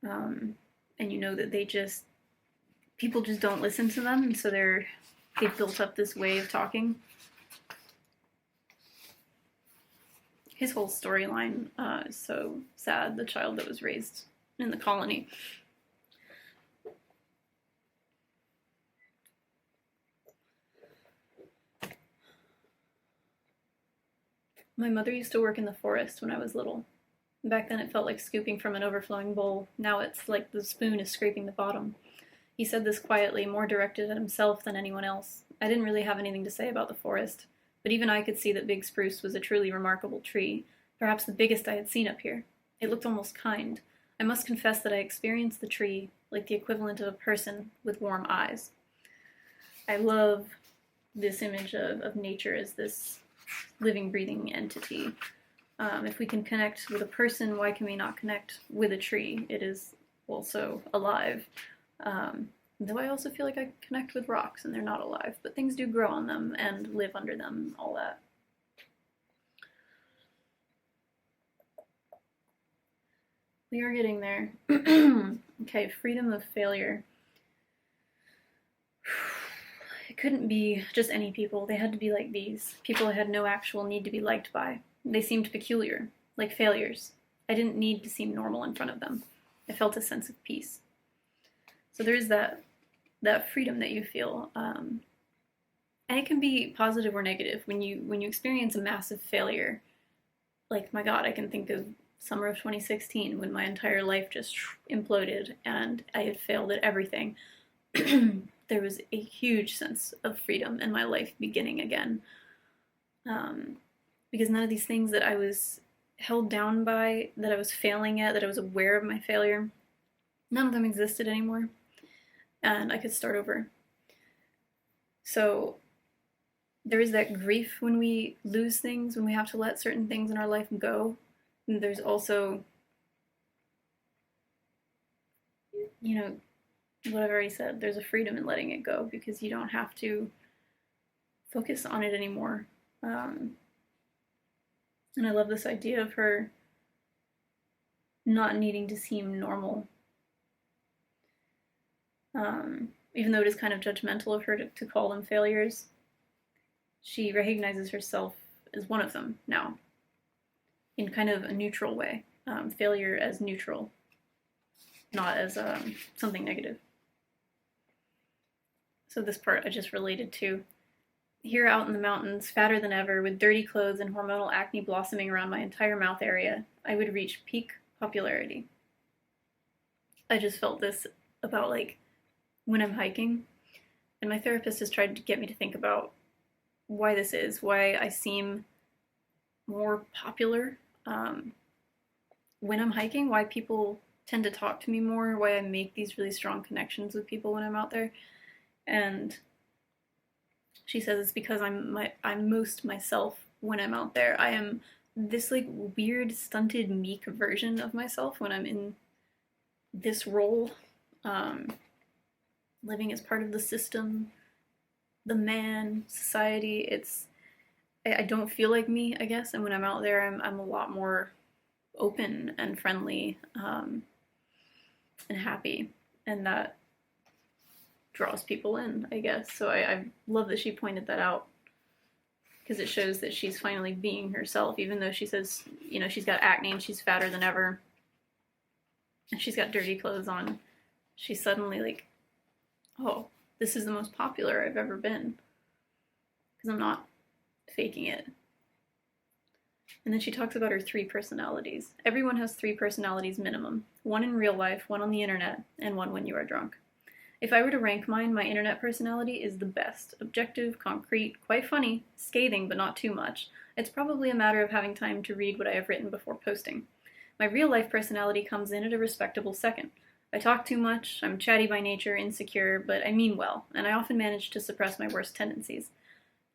and that people just don't listen to them, and so they've built up this way of talking. His whole storyline is so sad, the child that was raised in the colony. My mother used to work in the forest when I was little. Back then it felt like scooping from an overflowing bowl. Now it's like the spoon is scraping the bottom. He said this quietly, more directed at himself than anyone else. I didn't really have anything to say about the forest, but even I could see that big spruce was a truly remarkable tree, perhaps the biggest I had seen up here. It looked almost kind. I must confess that I experienced the tree like the equivalent of a person with warm eyes. I love this image of nature as this living, breathing entity. If we can connect with a person, why can we not connect with a tree? It is also alive. Though I also feel like I connect with rocks and they're not alive, but things do grow on them and live under them, all that. We are getting there. Okay, freedom of failure. It couldn't be just any people. They had to be like these. People I had no actual need to be liked by. They seemed peculiar, like failures. I didn't need to seem normal in front of them. I felt a sense of peace. So there is that freedom that you feel. And it can be positive or negative. When you experience a massive failure, like, my God, I can think of summer of 2016 when my entire life just imploded and I had failed at everything. There was a huge sense of freedom in my life beginning again. Because none of these things that I was held down by, that I was failing at, that I was aware of my failure, none of them existed anymore. And I could start over. So there is that grief when we lose things, when we have to let certain things in our life go. And there's also, what I've already said, there's a freedom in letting it go because you don't have to focus on it anymore. And I love this idea of her not needing to seem normal. Even though it is kind of judgmental of her to call them failures, she recognizes herself as one of them now, in kind of a neutral way. Failure as neutral, not as something negative. So this part I just related to. Here out in the mountains, fatter than ever, with dirty clothes and hormonal acne blossoming around my entire mouth area, I would reach peak popularity. I just felt this about, like, when I'm hiking, and my therapist has tried to get me to think about why this is, why I seem more popular when I'm hiking, why people tend to talk to me more, why I make these really strong connections with people when I'm out there. And she says it's because I'm most myself when I'm out there. I am this like weird, stunted, meek version of myself when I'm in this role, um, living as part of the system, the man, society. I don't feel like me, I guess. And when I'm out there, I'm a lot more open and friendly, and happy, and that draws people in, I guess. So I love that she pointed that out, because it shows that she's finally being herself, even though she says, you know, she's got acne and she's fatter than ever, and she's got dirty clothes on. She's suddenly like, oh, this is the most popular I've ever been, because I'm not faking it. And then she talks about her 3 personalities. Everyone has 3 personalities minimum. One in real life, one on the internet, and one when you are drunk. If I were to rank mine, my internet personality is the best. Objective, concrete, quite funny, scathing but not too much. It's probably a matter of having time to read what I have written before posting. My real life personality comes in at a respectable second. I talk too much, I'm chatty by nature, insecure, but I mean well, and I often manage to suppress my worst tendencies.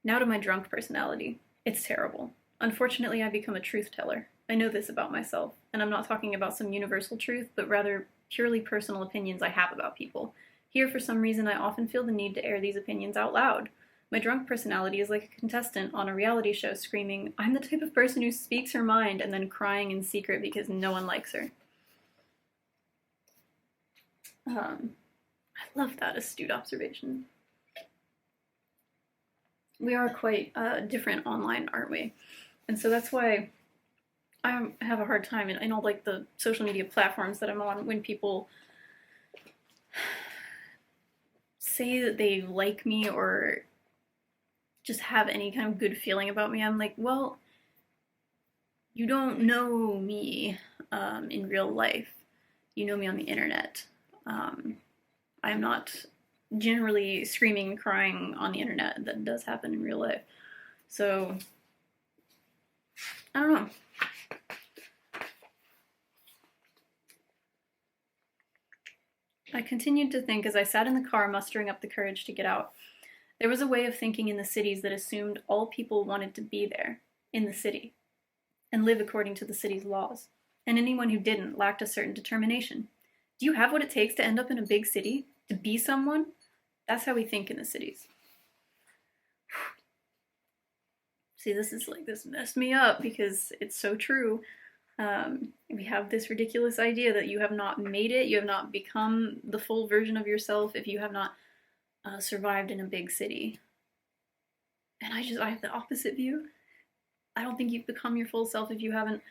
Now to my drunk personality. It's terrible. Unfortunately, I've become a truth teller. I know this about myself, and I'm not talking about some universal truth, but rather purely personal opinions I have about people. Here, for some reason, I often feel the need to air these opinions out loud. My drunk personality is like a contestant on a reality show screaming, "I'm the type of person who speaks her mind," and then crying in secret because no one likes her. I love that astute observation. We are quite different online, aren't we? And so that's why I have a hard time in all like the social media platforms that I'm on when people say that they like me or just have any kind of good feeling about me. I'm like, well, you don't know me in real life. You know me on the internet. I'm not generally screaming and crying on the internet. That does happen in real life. So, I don't know. I continued to think as I sat in the car mustering up the courage to get out. There was a way of thinking in the cities that assumed all people wanted to be there, in the city, and live according to the city's laws. And anyone who didn't lacked a certain determination. Do you have what it takes to end up in a big city? To be someone? That's how we think in the cities. See, this messed me up because it's so true. We have this ridiculous idea that you have not made it, you have not become the full version of yourself if you have not survived in a big city. And I have the opposite view. I don't think you've become your full self if you haven't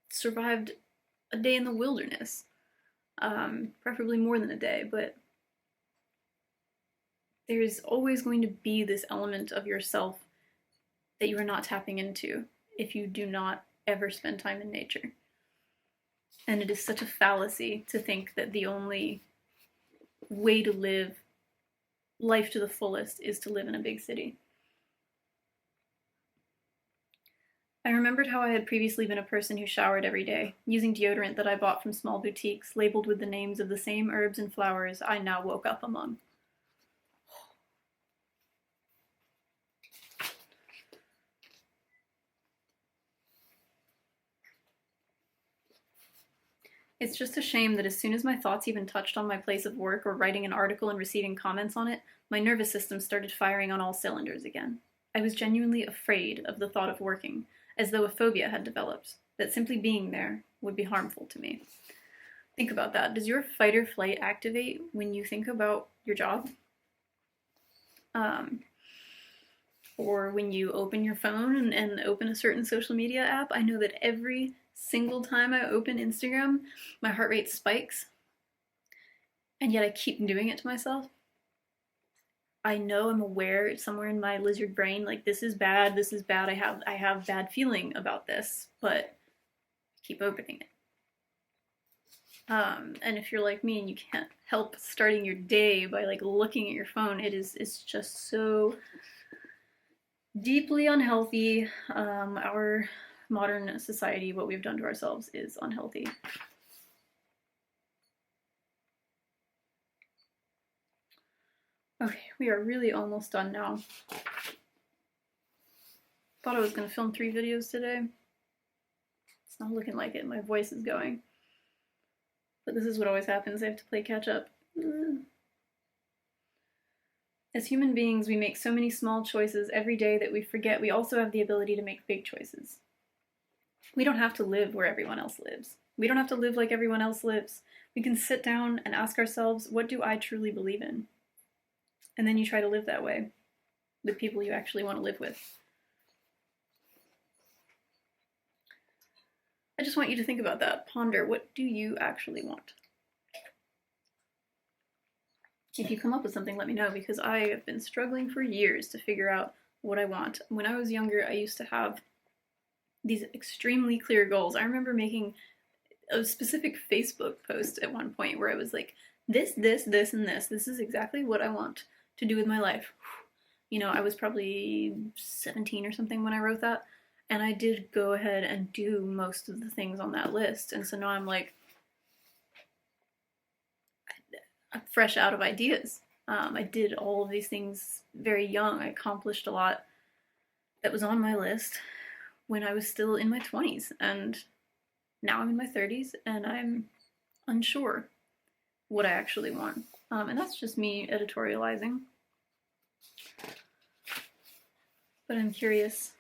survived a day in the wilderness. Preferably more than a day, but there's always going to be this element of yourself that you are not tapping into if you do not ever spend time in nature. And it is such a fallacy to think that the only way to live life to the fullest is to live in a big city. I remembered how I had previously been a person who showered every day, using deodorant that I bought from small boutiques labeled with the names of the same herbs and flowers I now woke up among. It's just a shame that as soon as my thoughts even touched on my place of work or writing an article and receiving comments on it, my nervous system started firing on all cylinders again. I was genuinely afraid of the thought of working, as though a phobia had developed, that simply being there would be harmful to me. Think about that. Does your fight or flight activate when you think about your job? Or when you open your phone and open a certain social media app? I know that every single time I open Instagram, my heart rate spikes, and yet I keep doing it to myself. I know, I'm aware, it's somewhere in my lizard brain, like this is bad, I have bad feeling about this, but I keep opening it. And if you're like me and you can't help starting your day by like looking at your phone, it's just so deeply unhealthy. Our modern society, what we've done to ourselves is unhealthy. Okay, we are really almost done now. Thought I was going to film 3 videos today. not looking like it. My voice is going. But this is what always happens. I have to play catch up. As human beings, we make so many small choices every day that we forget we also have the ability to make big choices. We don't have to live where everyone else lives. We don't have to live like everyone else lives. We can sit down and ask ourselves, what do I truly believe in? And then you try to live that way with people you actually want to live with. I just want you to think about that. Ponder, what do you actually want? If you come up with something, let me know, because I have been struggling for years to figure out what I want. When I was younger, I used to have these extremely clear goals. I remember making a specific Facebook post at one point where I was like, this, and this. This is exactly what I want to do with my life. You know, I was probably 17 or something when I wrote that, and I did go ahead and do most of the things on that list. And so now I'm like, I'm fresh out of ideas. I did all of these things very young. I accomplished a lot that was on my list when I was still in my 20s, and now I'm in my 30s, and I'm unsure what I actually want. And that's just me editorializing. But I'm curious,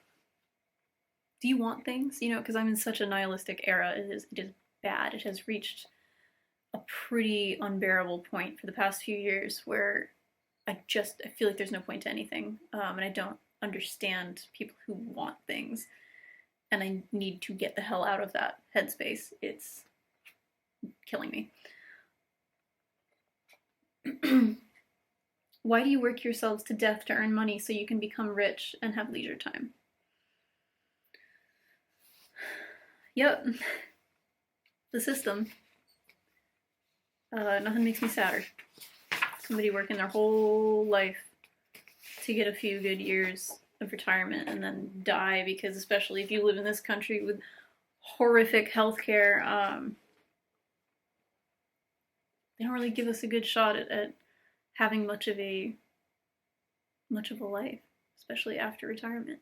do you want things? You know, because I'm in such a nihilistic era. It is bad. It has reached a pretty unbearable point for the past few years where I feel like there's no point to anything, and I don't understand people who want things, and I need to get the hell out of that headspace. It's killing me. Why do you work yourselves to death to earn money so you can become rich and have leisure time? Yep. The system. Nothing makes me sadder. Somebody working their whole life to get a few good years of retirement and then die because, especially if you live in this country with horrific healthcare, they don't really give us a good shot at having much of a life, especially after retirement.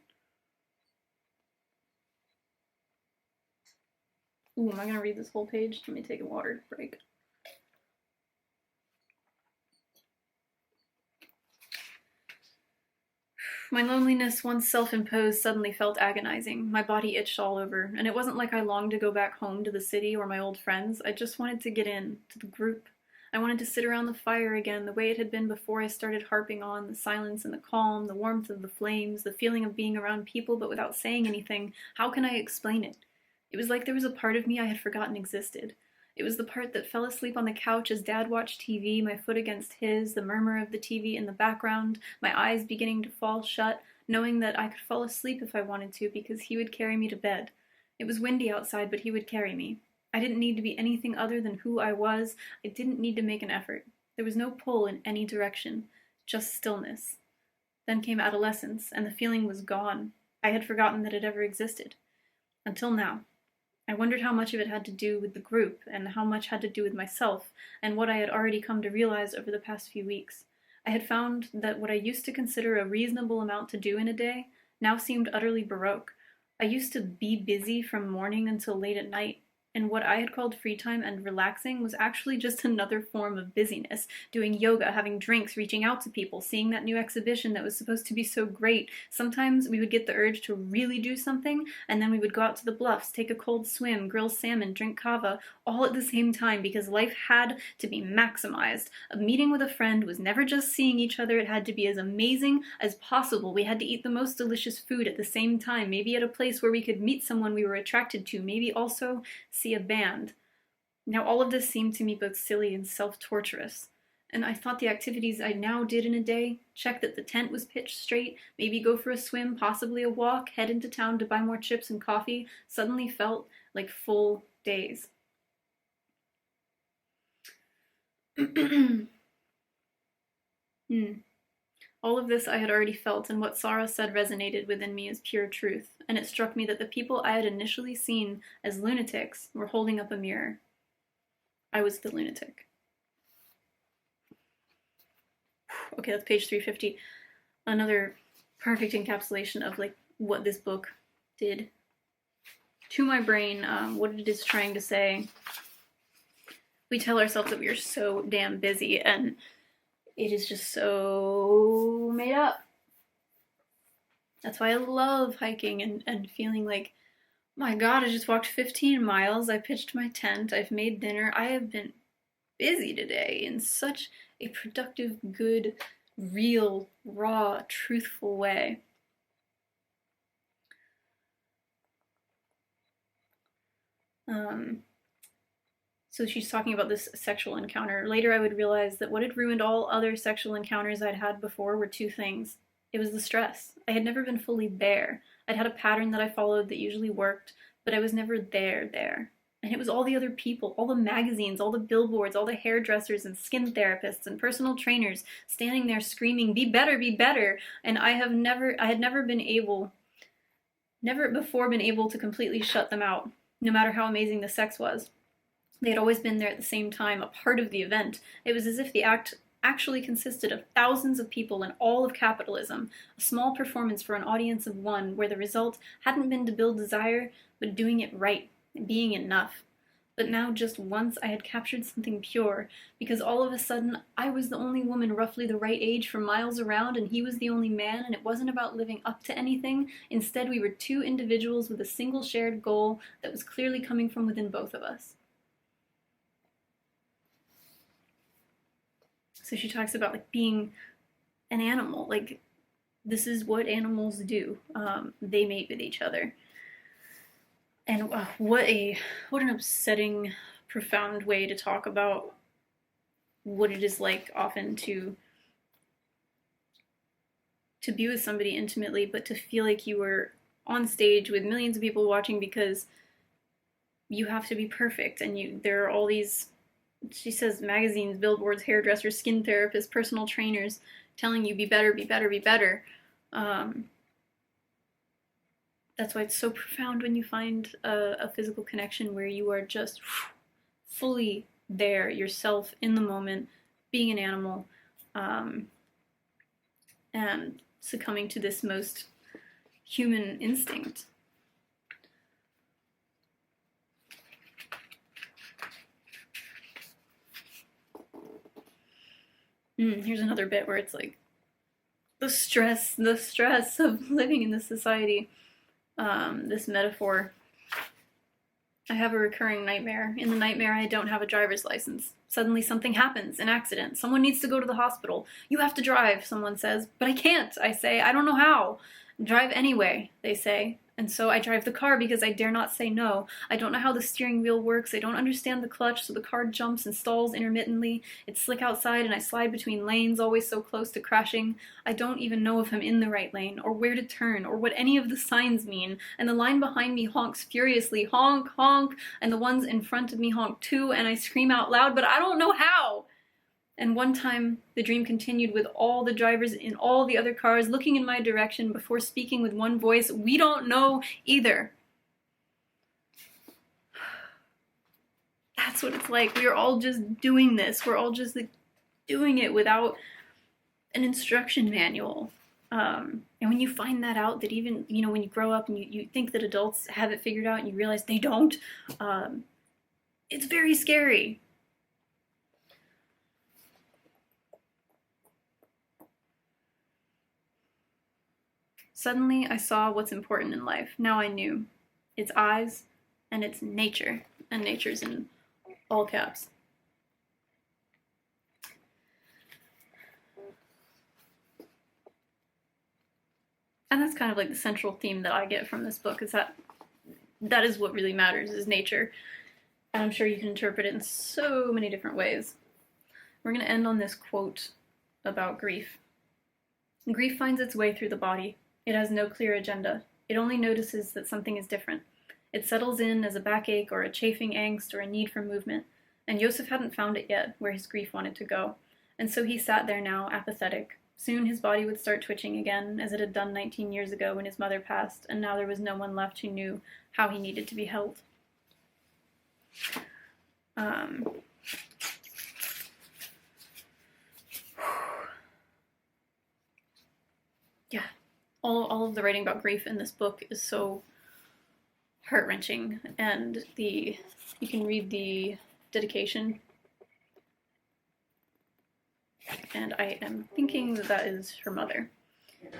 Ooh, am I gonna read this whole page? Let me take a water break. My loneliness, once self-imposed, suddenly felt agonizing. My body itched all over, and it wasn't like I longed to go back home to the city or my old friends. I just wanted to get in, to the group. I wanted to sit around the fire again, the way it had been before I started harping on the silence and the calm, the warmth of the flames, the feeling of being around people but without saying anything. How can I explain it? It was like there was a part of me I had forgotten existed. It was the part that fell asleep on the couch as Dad watched TV, my foot against his, the murmur of the TV in the background, my eyes beginning to fall shut, knowing that I could fall asleep if I wanted to because he would carry me to bed. It was windy outside, but he would carry me. I didn't need to be anything other than who I was. I didn't need to make an effort. There was no pull in any direction, just stillness. Then came adolescence, and the feeling was gone. I had forgotten that it ever existed. Until now. I wondered how much of it had to do with the group, and how much had to do with myself, and what I had already come to realize over the past few weeks. I had found that what I used to consider a reasonable amount to do in a day now seemed utterly baroque. I used to be busy from morning until late at night, and what I had called free time and relaxing was actually just another form of busyness, doing yoga, having drinks, reaching out to people, seeing that new exhibition that was supposed to be so great. Sometimes we would get the urge to really do something, and then we would go out to the bluffs, take a cold swim, grill salmon, drink kava, all at the same time because life had to be maximized. A meeting with a friend was never just seeing each other, it had to be as amazing as possible. We had to eat the most delicious food at the same time, maybe at a place where we could meet someone we were attracted to, maybe also see a band. Now all of this seemed to me both silly and self-torturous, and I thought the activities I now did in a day, check that the tent was pitched straight, maybe go for a swim, possibly a walk, head into town to buy more chips and coffee, suddenly felt like full days. All of this I had already felt, and what Sarah said resonated within me as pure truth, and it struck me that the people I had initially seen as lunatics were holding up a mirror. I was the lunatic. Okay, that's page 350. Another perfect encapsulation of like what this book did. to my brain what it is trying to say. We tell ourselves that we are so damn busy, and it is just so made up. That's why I love hiking and feeling like, my God, I just walked 15 miles, I pitched my tent, I've made dinner, I have been busy today in such a productive, good, real, raw, truthful way. So she's talking about this sexual encounter. Later I would realize that what had ruined all other sexual encounters I'd had before were two things. It was the stress. I had never been fully there. I'd had a pattern that I followed that usually worked, but I was never there. And it was all the other people, all the magazines, all the billboards, all the hairdressers and skin therapists and personal trainers standing there screaming, be better. And I had never before been able to completely shut them out, no matter how amazing the sex was. They had always been there at the same time, a part of the event. It was as if the act actually consisted of thousands of people in all of capitalism, a small performance for an audience of one, where the result hadn't been to build desire, but doing it right, being enough. But now just once I had captured something pure, because all of a sudden I was the only woman roughly the right age for miles around, and he was the only man, and it wasn't about living up to anything. Instead, we were two individuals with a single shared goal that was clearly coming from within both of us. So she talks about like being an animal, like this is what animals do. They mate with each other. And what an upsetting, profound way to talk about what it is like often to be with somebody intimately, but to feel like you were on stage with millions of people watching because you have to be perfect, and there are all these, she says, magazines, billboards, hairdressers, skin therapists, personal trainers telling you be better. That's why it's so profound when you find a physical connection where you are just fully there, yourself, in the moment, being an animal, and succumbing to this most human instinct. Here's another bit where it's like the stress of living in this society. This metaphor. I have a recurring nightmare. In the nightmare, I don't have a driver's license. Suddenly something happens, an accident. Someone needs to go to the hospital. You have to drive, someone says. But I can't, I say. I don't know how. Drive anyway, they say. And so I drive the car because I dare not say no. I don't know how the steering wheel works. I don't understand the clutch, so the car jumps and stalls intermittently. It's slick outside and I slide between lanes, always so close to crashing. I don't even know if I'm in the right lane, or where to turn, or what any of the signs mean. And the line behind me honks furiously, honk, honk, and the ones in front of me honk too, and I scream out loud, but I don't know how. And one time, the dream continued with all the drivers in all the other cars looking in my direction before speaking with one voice, we don't know either. That's what it's like. We are all just doing this. We're all just like, doing it without an instruction manual. And when you find that out, that even, when you grow up and you think that adults have it figured out and you realize they don't, it's very scary. Suddenly, I saw what's important in life. Now I knew. It's eyes, and it's nature. And nature's in all caps. And that's kind of like the central theme that I get from this book, is that is what really matters, is nature. And I'm sure you can interpret it in so many different ways. We're going to end on this quote about grief. Grief finds its way through the body. It has no clear agenda. It only notices that something is different. It settles in as a backache or a chafing angst or a need for movement. And Joseph hadn't found it yet, where his grief wanted to go. And so he sat there now, apathetic. Soon his body would start twitching again, as it had done 19 years ago when his mother passed, and now there was no one left who knew how he needed to be held. Yeah. All of the writing about grief in this book is so heart-wrenching, and you can read the dedication, and I am thinking that that is her mother.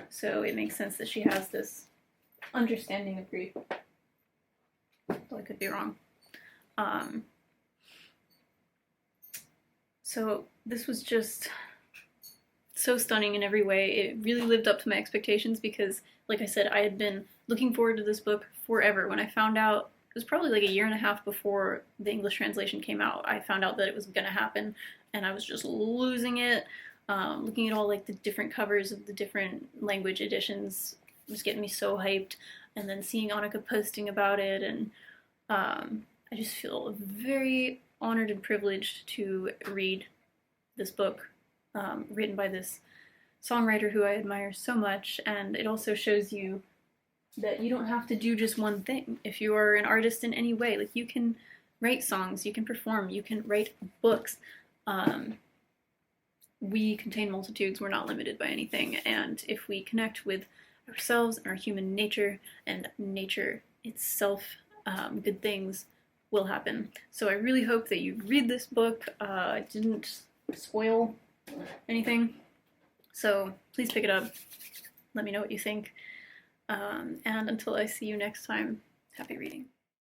So it makes sense that she has this understanding of grief. Though I could be wrong. So this was just so stunning in every way. It really lived up to my expectations because, like I said, I had been looking forward to this book forever. When I found out, it was probably like a year and a half before the English translation came out, I found out that it was going to happen, and I was just losing it. Looking at all like the different covers of the different language editions was getting me so hyped, and then seeing Annika posting about it, and I just feel very honored and privileged to read this book written by this songwriter who I admire so much. And it also shows you that you don't have to do just one thing. If you are an artist in any way, like, you can write songs, you can perform, you can write books. We contain multitudes, we're not limited by anything, and if we connect with ourselves and our human nature and nature itself, good things will happen. So I really hope that you read this book. I didn't spoil anything, so please pick it up. Let me know what you think. And until I see you next time, happy reading.